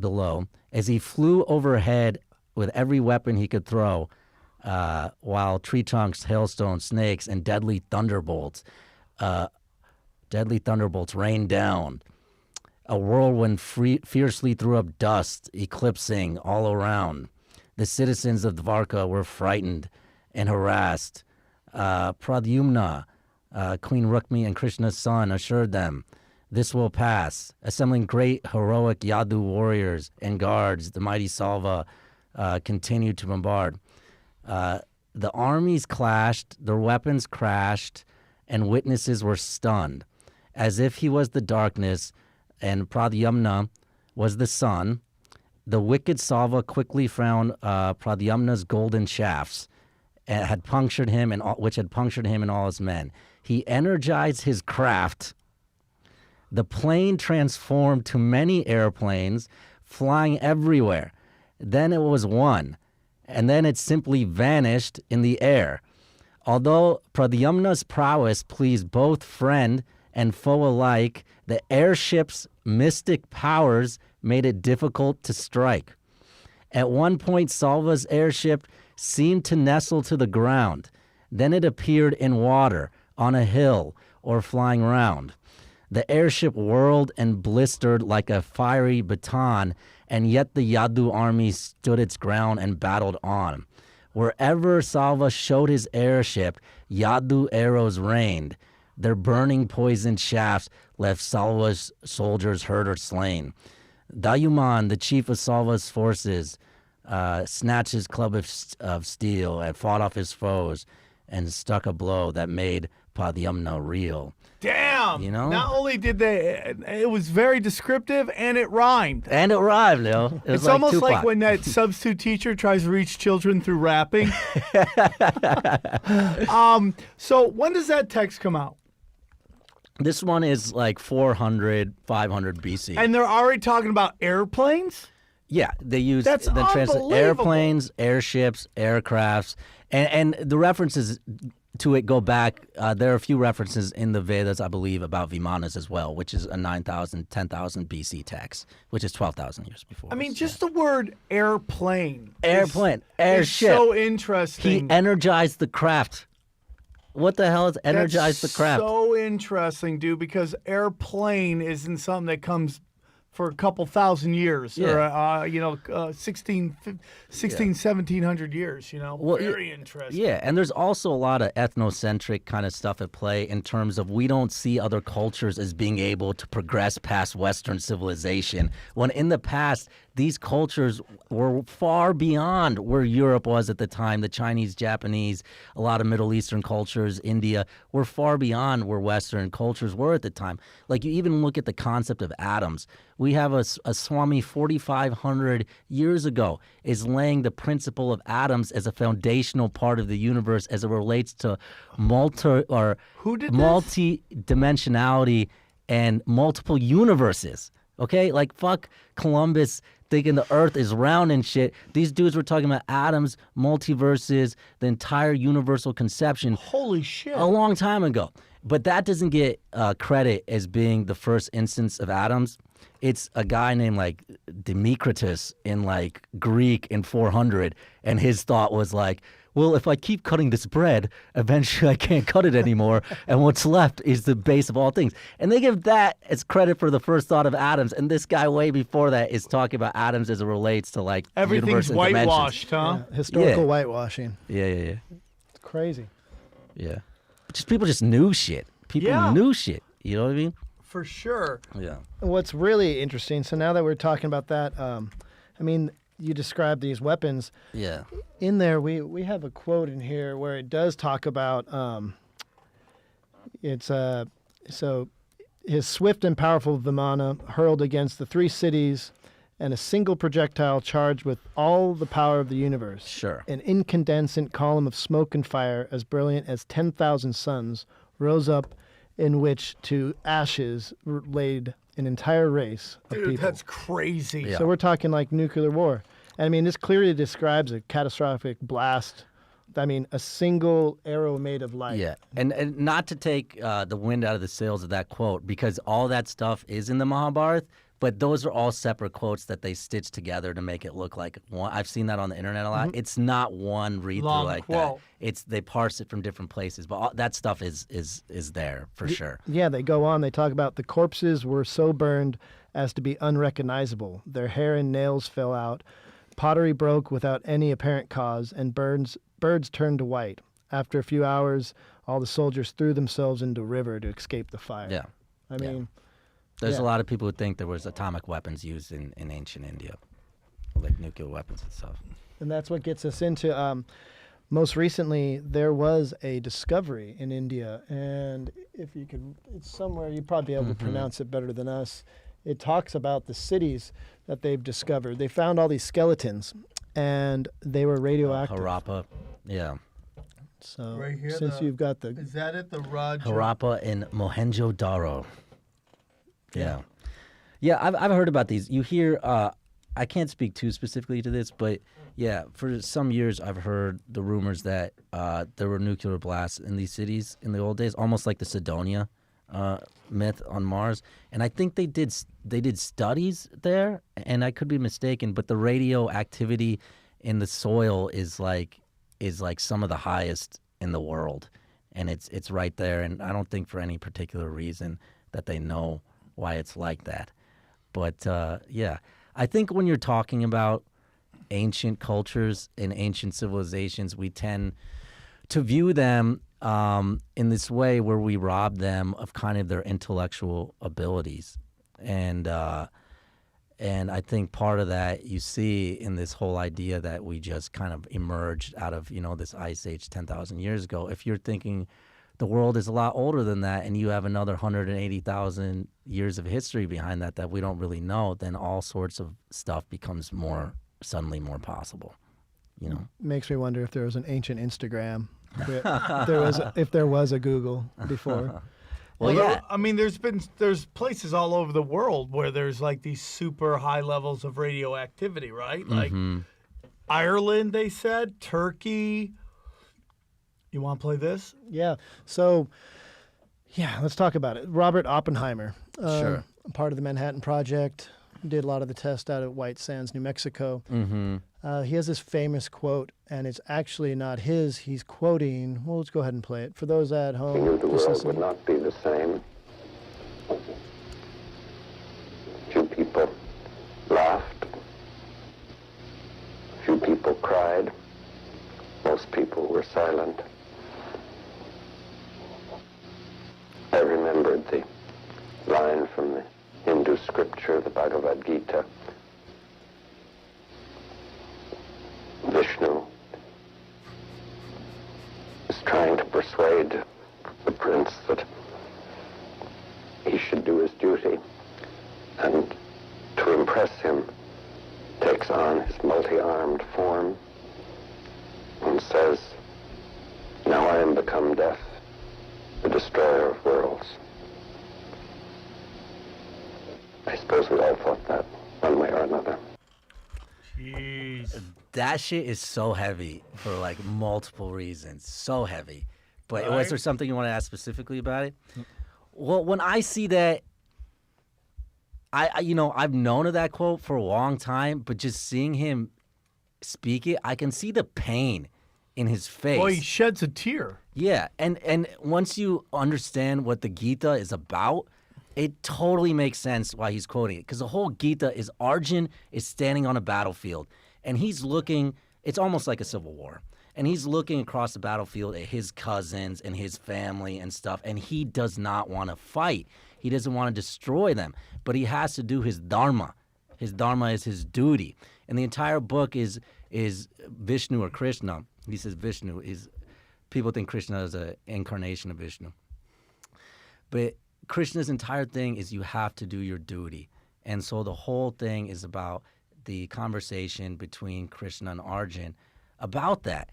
below. As he flew overhead with every weapon he could throw, while tree trunks, hailstones, snakes, and deadly thunderbolts rained down. A whirlwind fiercely threw up dust, eclipsing all around. The citizens of Dvarka were frightened and harassed. Pradyumna, Queen Rukmi and Krishna's son, assured them, "This will pass." Assembling great heroic Yadu warriors and guards, the mighty Salva continued to bombard. The armies clashed, their weapons crashed, and witnesses were stunned. As if he was the darkness and Pradyumna was the sun, the wicked Salva quickly found Pradyumna's golden shafts, which had punctured him and all his men. He energized his craft. The plane transformed to many airplanes, flying everywhere. Then it was one, and then it simply vanished in the air. Although Pradyumna's prowess pleased both friend and foe alike, the airship's mystic powers made it difficult to strike. At one point, Salva's airship seemed to nestle to the ground. Then it appeared in water, on a hill, or flying round. The airship whirled and blistered like a fiery baton, and yet the Yadu army stood its ground and battled on. Wherever Salva showed his airship, Yadu arrows rained. Their burning poisoned shafts left Salva's soldiers hurt or slain. Dayuman, the chief of Salva's forces, snatched his club of steel and fought off his foes and struck a blow that made Pradyumna reel. Damn! You know? Not only did it was very descriptive and it rhymed. And it rhymed, Leo. It was It's like almost Tupac. like when that substitute teacher tries to reach children through rapping. So when does that text come out? This one is like 400, 500 BC. And they're already talking about airplanes? Yeah, they use That's unbelievable. airplanes, airships, aircrafts, and the references to it go back. There are a few references in the Vedas, I believe, about Vimanas as well, which is a 9,000, 10,000 BC text, which is 12,000 years before. I mean, just the word airplane. Airplane, is airship. so He interesting. energized the craft. What the hell is energized the craft? So interesting, dude, because airplane isn't something that comes for a couple thousand years or 1700 years, Well, very interesting. Yeah, and there's also a lot of ethnocentric kind of stuff at play in terms of we don't see other cultures as being able to progress past Western civilization, when in the past these cultures were far beyond where Europe was at the time. The Chinese, Japanese, a lot of Middle Eastern cultures, India, were far beyond where Western cultures were at the time. Like, you even look at the concept of atoms. We have a Swami 4,500 years ago is laying the principle of atoms as a foundational part of the universe as it relates to Who did this? multi-dimensionality and multiple universes. Okay? Like, fuck Columbus thinking the earth is round and shit. These dudes were talking about atoms, multiverses, the entire universal conception. Holy shit. A long time ago. But that doesn't get credit as being the first instance of atoms. It's a guy named like Democritus in like Greek in 400, and his thought was like, well, if I keep cutting this bread, eventually I can't cut it anymore, and what's left is the base of all things. And they give that as credit for the first thought of atoms, and this guy way before that is talking about atoms as it relates to like Everything's universe and dimensions. whitewashed, huh? Historical Yeah. whitewashing. Yeah. It's crazy. Yeah. Just people just knew shit. People Yeah. knew shit. You know what I mean? For sure. Yeah. What's really interesting, so now that we're talking about that, I mean, you described these weapons. Yeah. In there, we have a quote in here where it does talk about so his swift and powerful Vimana hurled against the 3 cities and a single projectile charged with all the power of the universe. Sure. An incandescent column of smoke and fire as brilliant as 10,000 suns rose up, in which to ashes laid an entire race of Dude, people. that's crazy. Yeah. So we're talking like nuclear war. And I mean, this clearly describes a catastrophic blast. I mean, a single arrow made of light. Yeah, and not to take the wind out of the sails of that quote, because all that stuff is in the Mahabharata, but those are all separate quotes that they stitch together to make it look like one. I've seen that on the internet a lot. It's not one read through Long like quote. that. It's they parse it from different places, but all, that stuff is there for sure. Yeah, they go on. They talk about the corpses were so burned as to be unrecognizable. Their hair and nails fell out. Pottery broke without any apparent cause, and birds turned to white. After a few hours, all the soldiers threw themselves into a river to escape the fire. Yeah. I mean, There's Yeah. a lot of people who think there was atomic weapons used in ancient India, like nuclear weapons and stuff. and that's what gets us into. Most recently, there was a discovery in India, and if you could, it's somewhere you'd probably be able to pronounce it better than us. It talks about the cities that they've discovered. They found all these skeletons, and they were radioactive. Harappa, yeah. So Right here, since the- you've got the Is that it? The Raj? Harappa and Mohenjo-Daro. Yeah. Yeah, I've heard about these. You hear, I can't speak too specifically to this, but yeah, for some years I've heard the rumors that there were nuclear blasts in these cities in the old days, almost like the Cydonia myth on Mars. And I think they did studies there, and I could be mistaken, but the radioactivity in the soil is like some of the highest in the world, and it's right there. And I don't think for any particular reason that they know why it's like that. But yeah, I think when you're talking about ancient cultures and ancient civilizations, we tend to view them in this way where we rob them of kind of their intellectual abilities. And I think part of that you see in this whole idea that we just kind of emerged out of, this ice age 10,000 years ago. If you're thinking the world is a lot older than that and you have another 180,000 years of history behind that we don't really know, then all sorts of stuff becomes suddenly more possible, makes me wonder if there was an ancient Instagram, if there was a Google before. Well, yeah. I mean, there's places all over the world where there's like these super high levels of radioactivity, right? Like Ireland, they said, Turkey. You want to play this? Yeah. So, yeah, let's talk about it. Robert Oppenheimer, Sure. part of the Manhattan Project, did a lot of the tests out at White Sands, New Mexico. He has this famous quote, and it's actually not his. He's quoting. Well, let's go ahead and play it for those at home. We knew the just world listen. would not be the same. Few people laughed. Few people cried. Most people were silent. I remembered the line from the Hindu scripture, the Bhagavad Gita. Vishnu is trying to persuade the prince that he should do his duty, and to impress him takes on his multi-armed form and says, "Now I am become death, the destroyer of worlds." I suppose we all thought that one way or another. Jeez. That shit is so heavy for like multiple reasons. So heavy. But was Right. there something you want to ask specifically about it? Well, when I see that, I've known of that quote for a long time, but just seeing him speak it, I can see the pain in his face. Boy, he sheds a tear. Yeah, and once you understand what the Gita is about, it totally makes sense why he's quoting it. Because the whole Gita is Arjun is standing on a battlefield, and he's looking, it's almost like a civil war. And he's looking across the battlefield at his cousins and his family and stuff, and he does not want to fight. He doesn't want to destroy them, but he has to do his dharma. His dharma is his duty. And the entire book is Vishnu or Krishna. He says Vishnu is, people think Krishna is an incarnation of Vishnu. But Krishna's entire thing is you have to do your duty. And so the whole thing is about the conversation between Krishna and Arjun about that.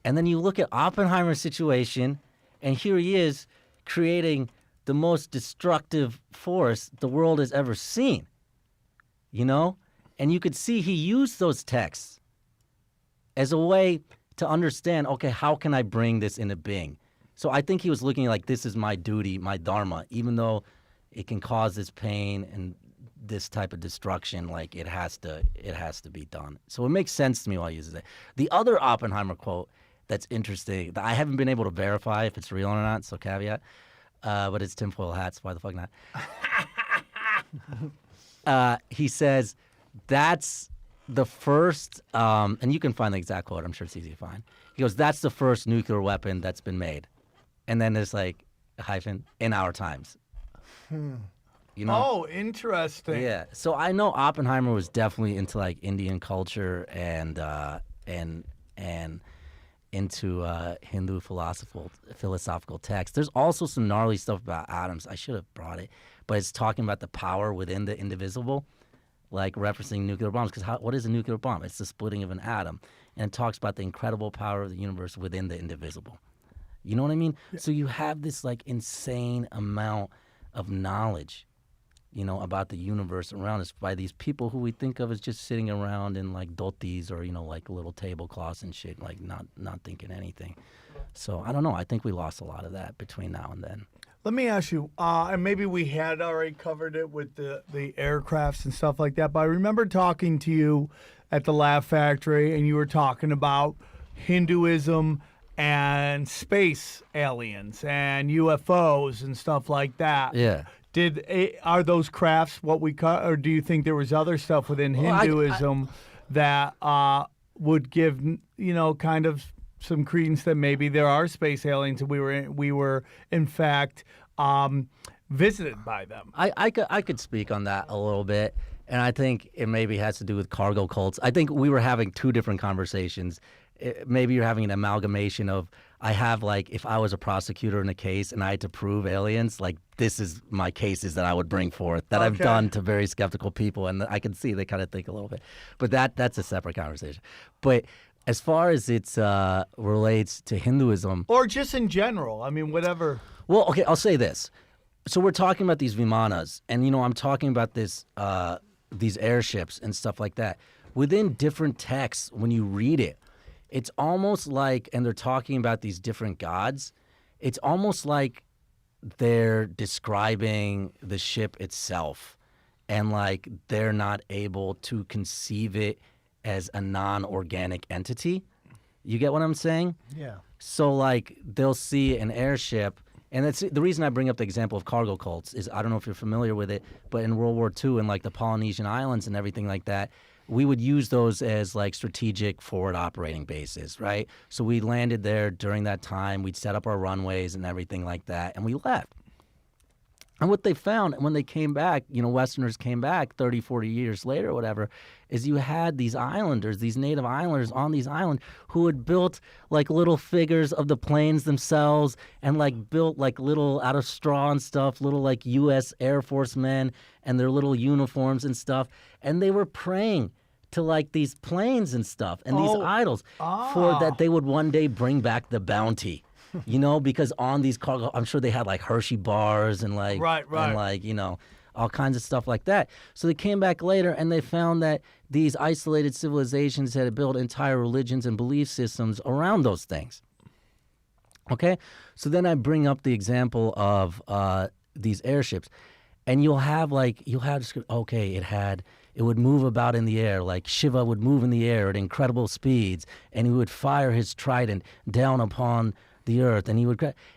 And then you look at Oppenheimer's situation, and here he is creating the most destructive force the world has ever seen. You know? And you could see he used those texts as a way to understand, okay, how can I bring this into being? So I think he was looking like, this is my duty, my dharma, even though it can cause this pain and this type of destruction, like it has to be done. So it makes sense to me why he uses it. The other Oppenheimer quote that's interesting, that I haven't been able to verify if it's real or not, so caveat, but it's tinfoil hats, why the fuck not? He says, that's the first, and you can find the exact quote, I'm sure it's easy to find. He goes, that's the first nuclear weapon that's been made. And then there's like a hyphen, in our times. You know? Oh, interesting. Yeah. So I know Oppenheimer was definitely into like Indian culture and into Hindu philosophical texts. There's also some gnarly stuff about atoms. I should have brought it, but it's talking about the power within the indivisible, like referencing nuclear bombs. Because what is a nuclear bomb? It's the splitting of an atom, and it talks about the incredible power of the universe within the indivisible. You know what I mean? Yeah. So you have this like insane amount of knowledge, you know, about the universe around us by these people who we think of as just sitting around in like dhotis or, you know, like little tablecloths and shit, like not thinking anything. So I don't know. I think we lost a lot of that between now and then. Let me ask you, and maybe we had already covered it with the aircrafts and stuff like that, but I remember talking to you at the Laugh Factory, and you were talking about Hinduism and space aliens and UFOs and stuff like that. Yeah. Are those crafts what we cut, or do you think there was other stuff within Hinduism that would give, you know, kind of some credence that maybe there are space aliens and we were in fact visited by them? I could speak on that a little bit, and I think it maybe has to do with cargo cults. I think we were having two different conversations. Maybe you're having an amalgamation of, I have like, if I was a prosecutor in a case and I had to prove aliens, like this is my cases that I would bring forth that I've done to very skeptical people, and I can see they kind of think a little bit. But that's a separate conversation. But as far as it relates to Hinduism, or just in general, I mean, whatever. Well, okay, I'll say this. So we're talking about these vimanas, and you know, I'm talking about this these airships and stuff like that. Within different texts, when you read it, it's almost like, and they're talking about these different gods, it's almost like they're describing the ship itself, and like they're not able to conceive it as a non-organic entity. You get what I'm saying? Yeah. So like they'll see an airship, and that's the reason I bring up the example of cargo cults is, I don't know if you're familiar with it, but in World War II and like the Polynesian Islands and everything like that, we would use those as like strategic forward operating bases, right? So we landed there during that time, we'd set up our runways and everything like that, and we left. And what they found when they came back, you know, Westerners came back 30, 40 years later or whatever, is you had these islanders, these native islanders on these islands who had built like little figures of the planes themselves, and like built like little, out of straw and stuff, little like U.S. Air Force men and their little uniforms and stuff. And they were praying to like these planes and stuff and these idols for that they would one day bring back the bounty. You know, because on these cargo, I'm sure they had like Hershey bars and like, and like, you know, all kinds of stuff like that. So they came back later and they found that these isolated civilizations had built entire religions and belief systems around those things. Okay? So then I bring up the example of these airships, and you'll have, okay, it would move about in the air, like Shiva would move in the air at incredible speeds, and he would fire his trident down upon the earth, and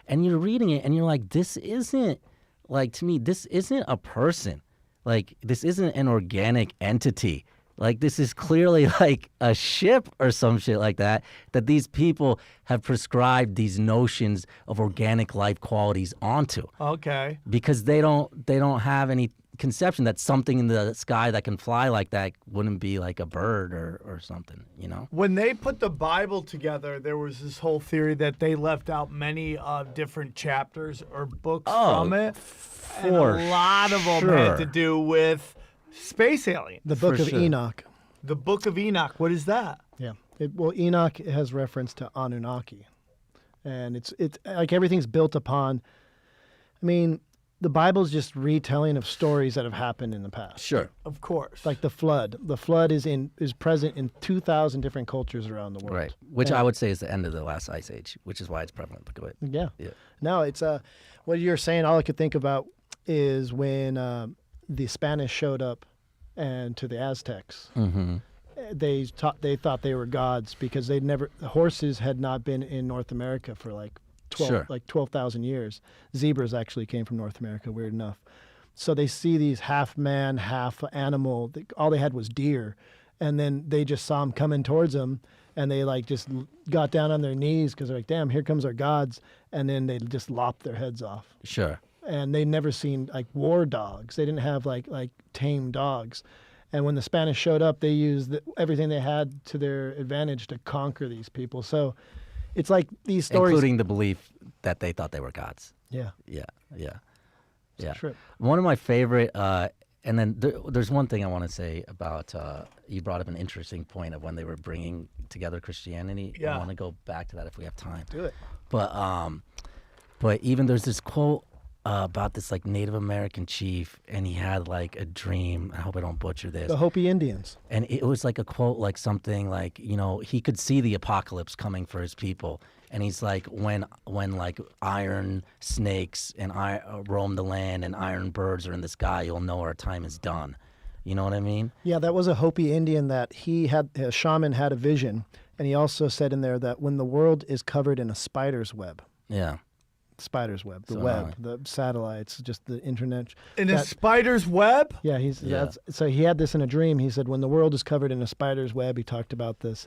and you're reading it and you're like, this isn't, like, to me, this isn't a person, like this isn't an organic entity, Like, this is clearly like a ship or some shit like that these people have prescribed these notions of organic life qualities onto. Okay. Because they don't have any conception that something in the sky that can fly like that wouldn't be like a bird or something, you know? When they put the Bible together, there was this whole theory that they left out many different chapters or books from it. And a lot of them had to do with space aliens. The Book of Enoch. The Book of Enoch. What is that? Yeah. Enoch has reference to Anunnaki. And it's like everything's built upon, I mean, the Bible's just retelling of stories that have happened in the past. Sure. Of course. Like the flood. The flood is present in 2,000 different cultures around the world. Right. Which I would say is the end of the last ice age, which is why it's prevalent. But go ahead. Yeah. Yeah. No, it's what you're saying. All I could think about is when the Spanish showed up and to the Aztecs. Mm-hmm. They thought they were gods because horses had not been in North America for like 12,000 years. Zebras actually came from North America, weird enough. So they see these half man, half animal. All they had was deer, and then they just saw them coming towards them, and they like just got down on their knees because they're like, "Damn, here comes our gods!" And then they just lopped their heads off. Sure. And they never seen like war dogs. They didn't have like tame dogs. And when the Spanish showed up, they used everything they had to their advantage to conquer these people. So it's like these stories, including the belief that they thought they were gods. Yeah. True. One of my favorite, and then there's one thing I want to say about, you brought up an interesting point of when they were bringing together Christianity. Yeah. I want to go back to that if we have time. Do it. But even there's this quote about this like Native American chief, and he had like a dream. I hope I don't butcher this. The Hopi Indians. And it was like a quote, like something like, you know, he could see the apocalypse coming for his people. And he's like, when like iron snakes and roam the land and iron birds are in the sky, you'll know our time is done. You know what I mean? Yeah, that was a Hopi Indian that a shaman had a vision. And he also said in there that when the world is covered in a spider's web. Yeah. Spider's web, the web, the satellites, just the internet. In a spider's web? Yeah, so he had this in a dream. He said when the world is covered in a spider's web, he talked about the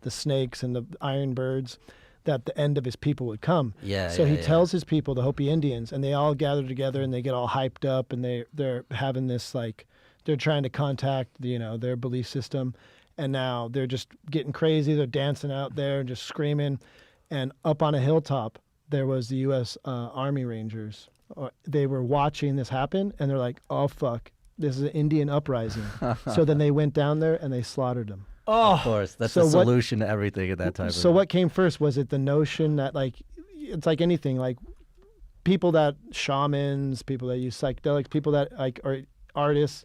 snakes and the iron birds, that the end of his people would come. So he tells his people, the Hopi Indians, and they all gather together and they get all hyped up and they're having this like, they're trying to contact their belief system, and now they're just getting crazy. They're dancing out there and just screaming, and up on a hilltop there was the U.S. Army Rangers. They were watching this happen, and they're like, "Oh fuck, this is an Indian uprising." So then they went down there and they slaughtered them. Oh, of course, that's the solution to everything at that time. So what came first? Was it the notion that like, it's like anything, like shamans, people that use psychedelics, people that like are artists,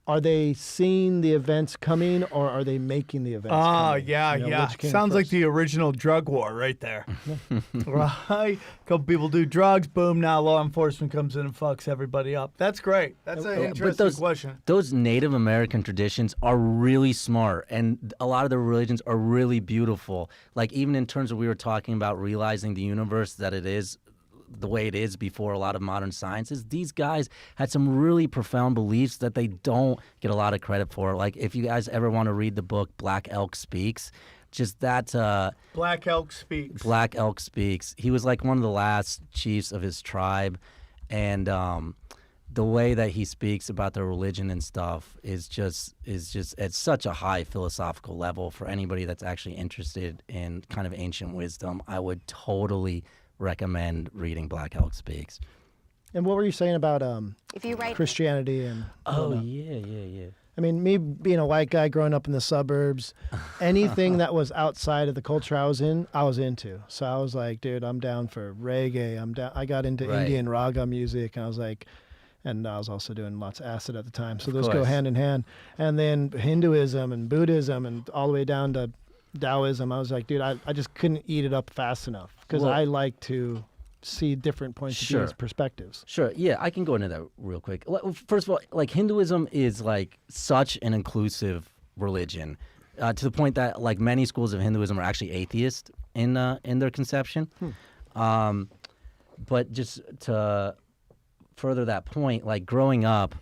are they seeing the events coming or are they making the events coming? Yeah. Sounds like the original drug war right there. Right? Couple people do drugs, boom, now law enforcement comes in and fucks everybody up. That's great. That's an interesting question. Those Native American traditions are really smart, and a lot of the religions are really beautiful. Like, even in terms of, we were talking about realizing the universe that it is the way it is before a lot of modern sciences, these guys had some really profound beliefs that they don't get a lot of credit for. Like, if you guys ever want to read the book Black Elk Speaks, just that Black Elk Speaks. Black Elk Speaks. He was like one of the last chiefs of his tribe, and the way that he speaks about their religion and stuff is just at such a high philosophical level. For anybody that's actually interested in kind of ancient wisdom, I would totally recommend reading Black Elk Speaks. And what were you saying about If you write Christianity and? Yeah. I mean, me being a white guy growing up in the suburbs, anything that was outside of the culture I was into. So I was like, dude, I'm down for reggae. I'm down. I got into Indian raga music, and I was like, and I was also doing lots of acid at the time. So those go hand in hand. And then Hinduism and Buddhism and all the way down to Taoism. I was like, dude, I just couldn't eat it up fast enough because I like to see different points of view, perspectives. Sure, yeah, I can go into that real quick. First of all, like, Hinduism is like such an inclusive religion, to the point that like many schools of Hinduism are actually atheist in their conception. But just to further that point, like growing up,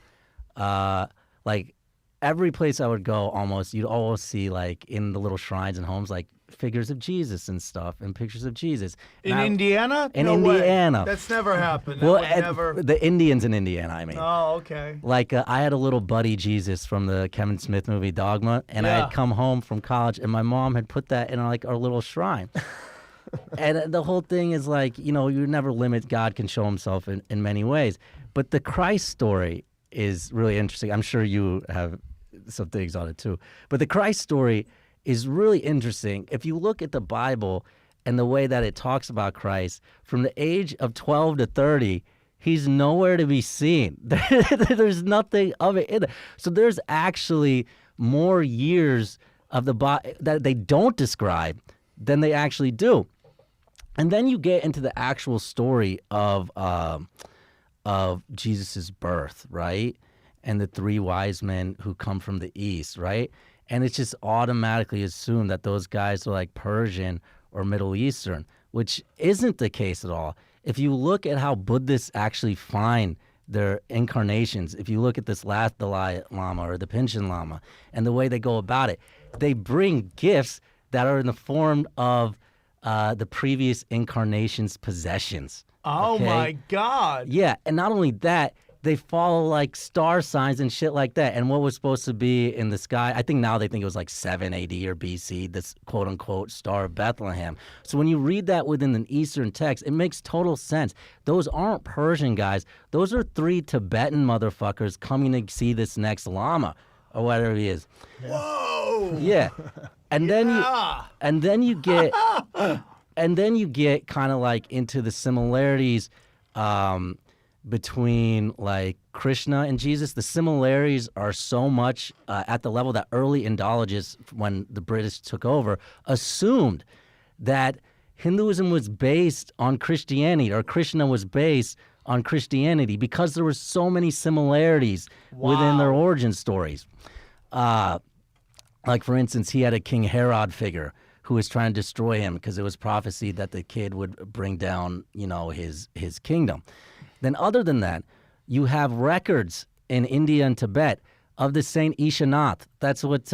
like every place I would go, almost you'd always see like in the little shrines and homes like figures of Jesus and stuff and pictures of Jesus. In Indiana? In No way. Indiana. That's never happened. Well, Never. the Indians in Indiana, I mean. Oh, okay. Like I had a little buddy Jesus from the Kevin Smith movie Dogma, and I Yeah. had come home from college, and my mom had put that in like our little shrine. And the whole thing is like, you never limit. God can show himself in many ways. But the Christ story is really interesting. I'm sure you have some things on it too. But the Christ story is really interesting. If you look at the Bible and the way that it talks about Christ, from the age of 12 to 30, he's nowhere to be seen. There's nothing of it in there. So there's actually more years of the Bible that they don't describe than they actually do. And then you get into the actual story of Jesus's birth, right? And the 3 wise men who come from the east, right? And it's just automatically assumed that those guys are like Persian or Middle Eastern, which isn't the case at all. If you look at how Buddhists actually find their incarnations, if you look at this last Dalai Lama or the Panchen Lama and the way they go about it, they bring gifts that are in the form of the previous incarnation's possessions. Oh, okay? my God. Yeah, and not only that, they follow like star signs and shit like that. And what was supposed to be in the sky, I think now they think it was like 7 AD or BC, this quote unquote Star of Bethlehem. So when you read that within an Eastern text, it makes total sense. Those aren't Persian guys. Those are 3 Tibetan motherfuckers coming to see this next Lama or whatever he is. Whoa. Yeah. And then you get kind of like into the similarities between like Krishna and Jesus. The similarities are so much at the level that early Indologists, when the British took over, assumed that Hinduism was based on Christianity or Krishna was based on Christianity because there were so many similarities within their origin stories. Like, for instance, he had a King Herod figure who was trying to destroy him because it was prophesied that the kid would bring down, his kingdom. Then other than that, you have records in India and Tibet of the Saint Ishanath. That's what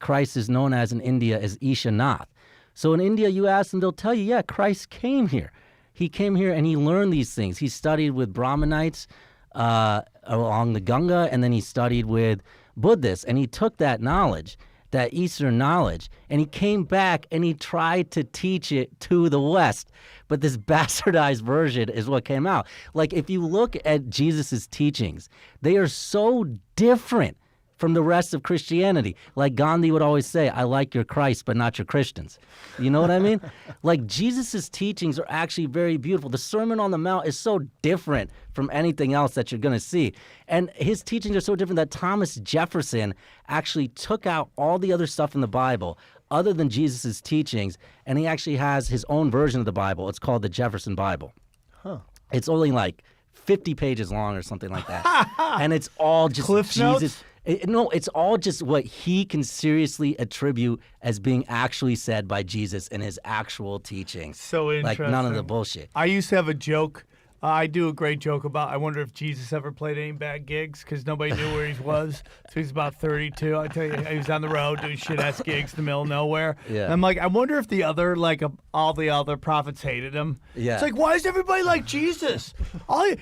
Christ is known as in India, as Ishanath. So in India, you ask them, they'll tell you, yeah, Christ came here. He came here and he learned these things. He studied with Brahmanites along the Ganga, and then he studied with Buddhists, and he took that knowledge, that Eastern knowledge, and he came back and he tried to teach it to the West. But this bastardized version is what came out. Like, if you look at Jesus's teachings, they are so different from the rest of Christianity. Like Gandhi would always say, I like your Christ, but not your Christians. You know what I mean? Like, Jesus's teachings are actually very beautiful. The Sermon on the Mount is so different from anything else that you're going to see. And his teachings are so different that Thomas Jefferson actually took out all the other stuff in the Bible other than Jesus's teachings, and he actually has his own version of the Bible. It's called the Jefferson Bible. Huh. It's only like 50 pages long or something like that. And it's all just Cliff Jesus. Notes? No, it's all just what he can seriously attribute as being actually said by Jesus in his actual teachings. So interesting. Like, none of the bullshit. I used to have a joke. I do a great joke about, I wonder if Jesus ever played any bad gigs because nobody knew where he was. So he's about 32. I tell you, he was on the road doing shit-ass gigs in the middle of nowhere. Yeah. And I'm like, I wonder if the other, like, all the other prophets hated him. Yeah. It's like, why is everybody like Jesus?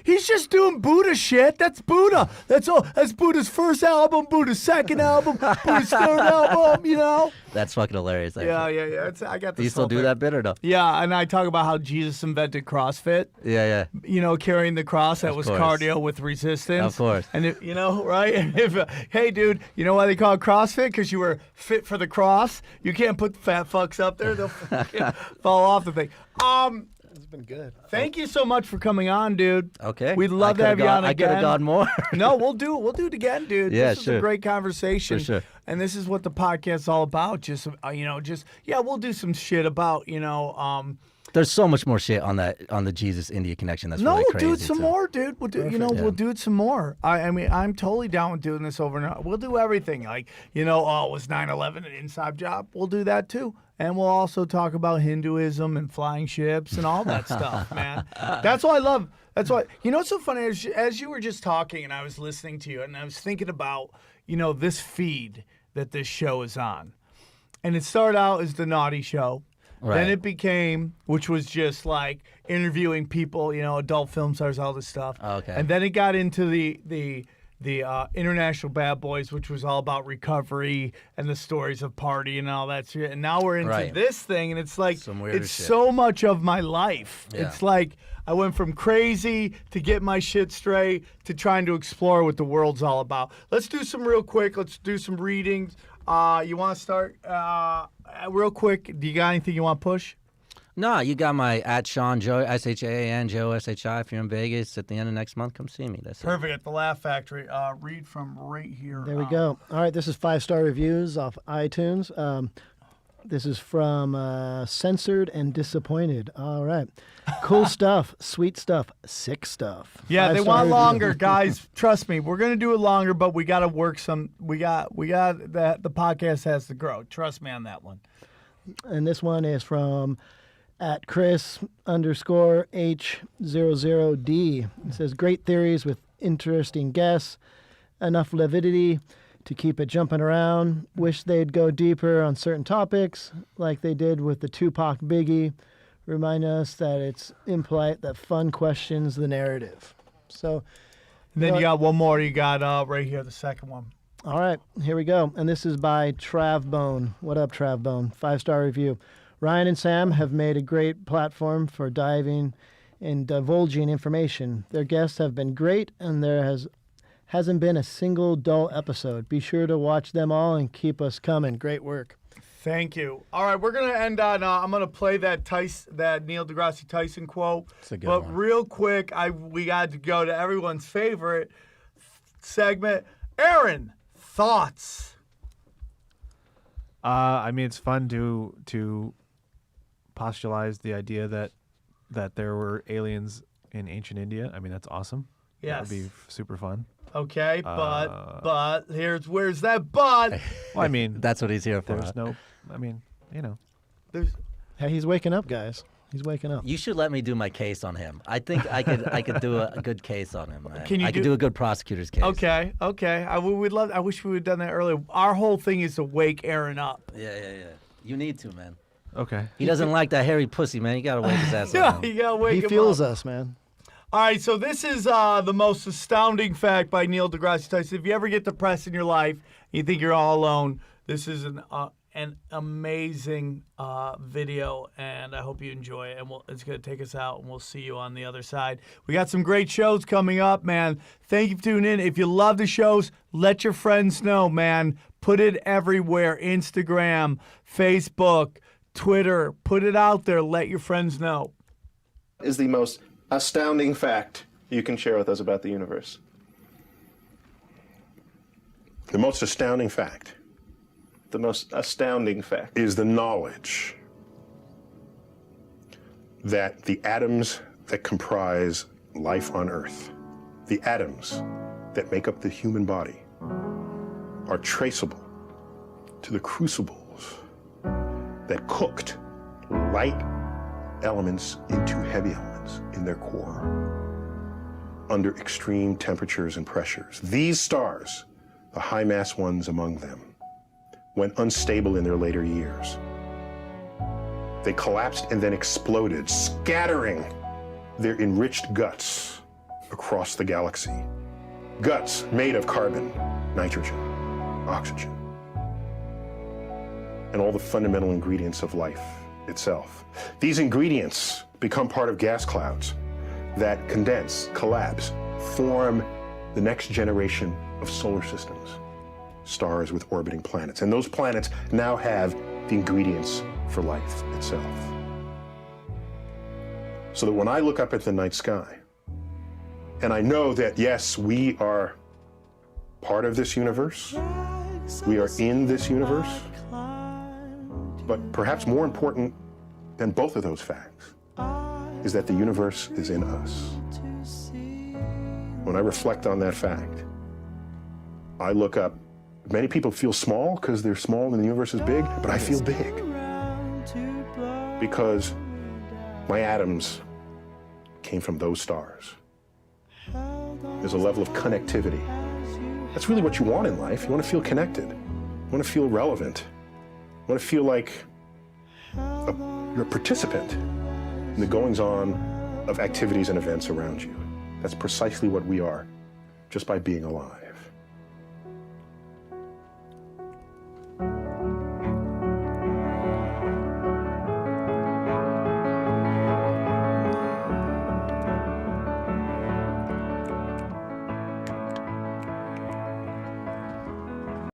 He's just doing Buddha shit. That's Buddha. That's all. That's Buddha's first album, Buddha's second album, Buddha's third album, you know? That's fucking hilarious. Actually. Yeah. I got this. Do you still whole do thing. that bit or no? Yeah, and I talk about how Jesus invented CrossFit. Yeah. You know, carrying the cross, that was course. cardio with resistance. Of course. And if, right? And if, hey, dude, you know why they call it CrossFit? Because you were fit for the cross. You can't put fat fucks up there; they'll fucking fall off the thing. It's been good. Thank you so much for coming on, dude. Okay. We'd love to have you on I could again. have gone more. No, we'll do it again, dude. Yeah, This is sure. a great conversation. For sure. And this is what the podcast's all about. Just we'll do some shit about, There's so much more shit on the Jesus India connection. That's no, really we'll crazy. do it some too. more, dude. We'll do, Yeah. we'll do it some more. I mean, I'm totally down with doing this over and over. We'll do everything. Like, was 9/11 an inside job? We'll do that too. And we'll also talk about Hinduism and flying ships and all that stuff, man. That's what I love. That's why, what's so funny, as you were just talking and I was listening to you and I was thinking about, this feed that this show is on. And it started out as the Naughty Show. Right. Then it became, which was just like interviewing people, adult film stars, all this stuff. Okay. And then it got into the International Bad Boys, which was all about recovery and the stories of party and all that shit. And now we're into this thing, and it's like Some weirder it's shit. so much of my life. Yeah. It's like I went from crazy to get my shit straight to trying to explore what the world's all about. Let's do some real quick. Let's do some readings. You want to start real quick? Do you got anything you want to push? No, you got my at Shaan Joshi, SHAAN JOSHI. If you're in Vegas at the end of next month, come see me. That's Perfect. At the Laugh Factory. Read from right here. There we go. All right, this is 5-star reviews off iTunes. This is from Censored and Disappointed. All right. Cool stuff, sweet stuff, sick stuff. Yeah, they 5-star want review. longer, guys. Trust me, we're gonna do it longer, but we got to work some. We got that. The podcast has to grow. Trust me on that one. And this one is from at Chris_H00D. It says, great theories with interesting guests, enough lividity to keep it jumping around. Wish they'd go deeper on certain topics like they did with the Tupac Biggie. Remind us that it's impolite that fun questions the narrative. So, And then you got one more. You got right here, the second one. all right, here we go. And this is by Travbone. What up, Travbone? 5-star review. Ryan and Sam have made a great platform for diving and divulging information. Their guests have been great, and there hasn't been a single dull episode. Be sure to watch them all and keep us coming. Great work. Thank you. All right, we're gonna end on. I'm gonna play that Neil deGrasse Tyson quote. It's a good but one. real quick, we got to go to everyone's favorite segment. Aaron, thoughts? I mean, it's fun to postulate the idea that there were aliens in ancient India. I mean, that's awesome. Yes. That would be super fun. Okay, but where's that but? Well, I mean, That's what he's here for. there's no. I mean, There's Hey, he's waking up, guys. He's waking up. You should let me do my case on him. I think I could do a good case on him. Man. Can you I could do- do a good prosecutor's case. okay. I wish we would have done that earlier. Our whole thing is to wake Aaron up. Yeah. You need to, man. okay. He doesn't like that hairy pussy, man. You gotta wake his ass Yeah, up. you gotta wake He him feels up. us, man. All right, so this is the most astounding fact by Neil deGrasse Tyson. If you ever get depressed in your life, you think you're all alone, this is an amazing video, and I hope you enjoy it. And it's going to take us out, and we'll see you on the other side. We got some great shows coming up, man. Thank you for tuning in. If you love the shows, let your friends know, man. Put it everywhere. Instagram, Facebook, Twitter. Put it out there. Let your friends know. Is the most astounding fact you can share with us about the universe? The most astounding fact The most astounding fact. is the knowledge that the atoms that comprise life on Earth, the atoms that make up the human body, are traceable to the crucibles that cooked light elements into heavy elements in their core under extreme temperatures and pressures. These stars, the high mass ones among them, went unstable in their later years. They collapsed and then exploded, scattering their enriched guts across the galaxy. Guts made of carbon, nitrogen, oxygen, and all the fundamental ingredients of life itself. These ingredients become part of gas clouds that condense, collapse, form the next generation of solar systems, stars with orbiting planets. And those planets now have the ingredients for life itself. So that when I look up at the night sky, and I know that, yes, we are part of this universe, we are in this universe, but perhaps more important than both of those facts is that the universe is in us. When I reflect on that fact, I look up. Many people feel small because they're small and the universe is big, but I feel big because my atoms came from those stars. There's a level of connectivity That's really what you want in life. You want to feel connected. You want to feel relevant. You want to feel like you're a participant in the goings-on of activities and events around you. That's precisely what we are, just by being alive.